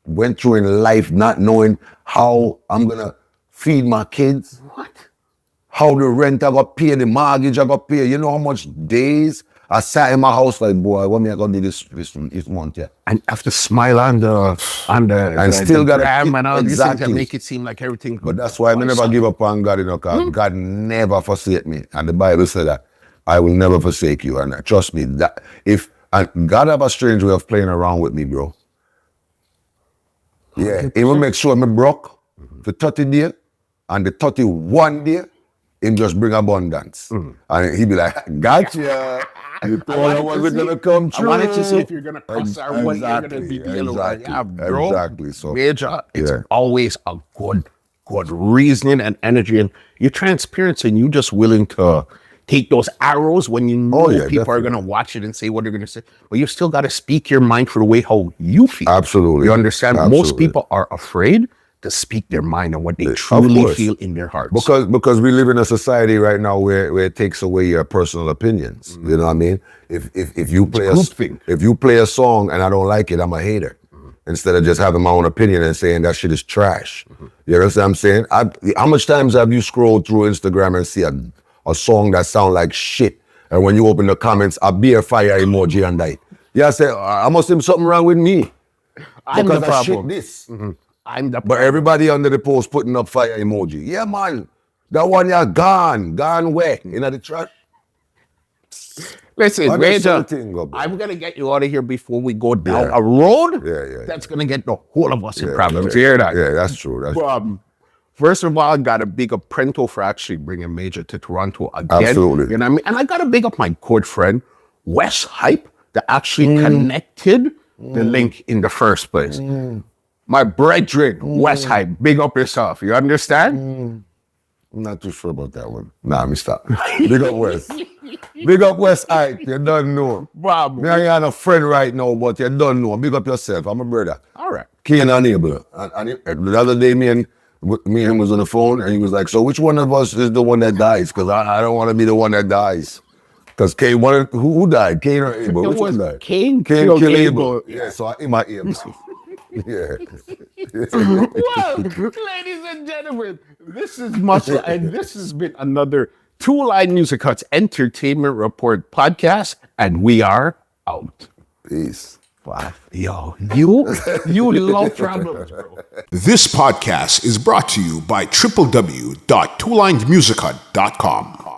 S2: went through in life not knowing how I'm gonna feed my kids.
S1: What?
S2: how the rent I got pay, the mortgage I got pay. You know how much days I sat in my house like, boy, what me I gonna do this month, yeah.
S1: And have to smile on the
S2: still gotta
S1: gram
S2: keep-
S1: and all these things that
S2: exactly.
S1: make it seem like everything.
S2: But that's why I never give up on God, you know, because God never forsake me. And the Bible said that I will never forsake you. And trust me, that and God have a strange way of playing around with me, bro. Yeah, he will make sure I'm broke for 30 days, and the 31 day, him just bring abundance. And he be like, gotcha. You thought I wasn't going to come true.
S1: I wanted to see if you're going to cuss or what you're going to be dealing with. Yeah, bro.
S2: Exactly. So,
S1: Major, it's always a good reasoning and energy. And you're transparent and you're just willing to take those arrows when you know people are going to watch it and say what they're going to say. But you still got to speak your mind for the way how you feel.
S2: Absolutely.
S1: You understand?
S2: Absolutely.
S1: Most people are afraid to speak their mind and what they truly feel in their hearts.
S2: Because we live in a society right now where it takes away your personal opinions. You know what I mean? If you play a song and I don't like it, I'm a hater. Instead of just having my own opinion and saying that shit is trash. You understand what I'm saying? How much times have you scrolled through Instagram and see a song that sound like shit, and when you open the comments, a beer fire emoji and that? Yeah, I say, I must have something wrong with me.
S1: I'm the problem.
S2: Shit this.
S1: I'm the
S2: But everybody under the post putting up fire emoji. Yeah, man. That one you're gone where? In the trash.
S1: Listen, Major, I'm going to get you out of here before we go down a road that's going to get the whole of us in problems. You hear that?
S2: Yeah, that's true.
S1: First of all, I got to big up Prento for actually bringing Major to Toronto again.
S2: Absolutely.
S1: You know what I mean? And I got to big up my good friend, Wes Hype, that actually connected the link in the first place. My brethren, Wes Hype, big up yourself. You understand?
S2: I'm not too sure about that one. Nah, me stop. Big up Wes. Big up Wes Hype. You don't know.
S1: Bob.
S2: Me and you are a friend right now, but you don't know. Big up yourself. I'm a brother.
S1: All right.
S2: Ky-Mani Marley. And the other day, me and him was on the phone, and he was like, so which one of us is the one that dies? Because I don't want to be the one that dies. Because Kane, who died? Kane or Abel? Which one died?
S1: Kane killed Abel.
S2: Yeah, so I my ears. Yeah.
S1: Well, ladies and gentlemen, this is Muscle, and this has been another Two Line Music Hut's Entertainment Report podcast, and we are out.
S2: Peace.
S1: Wow. Yo, you love problems, bro.
S3: This podcast is brought to you by www.twolinedmusichut.com.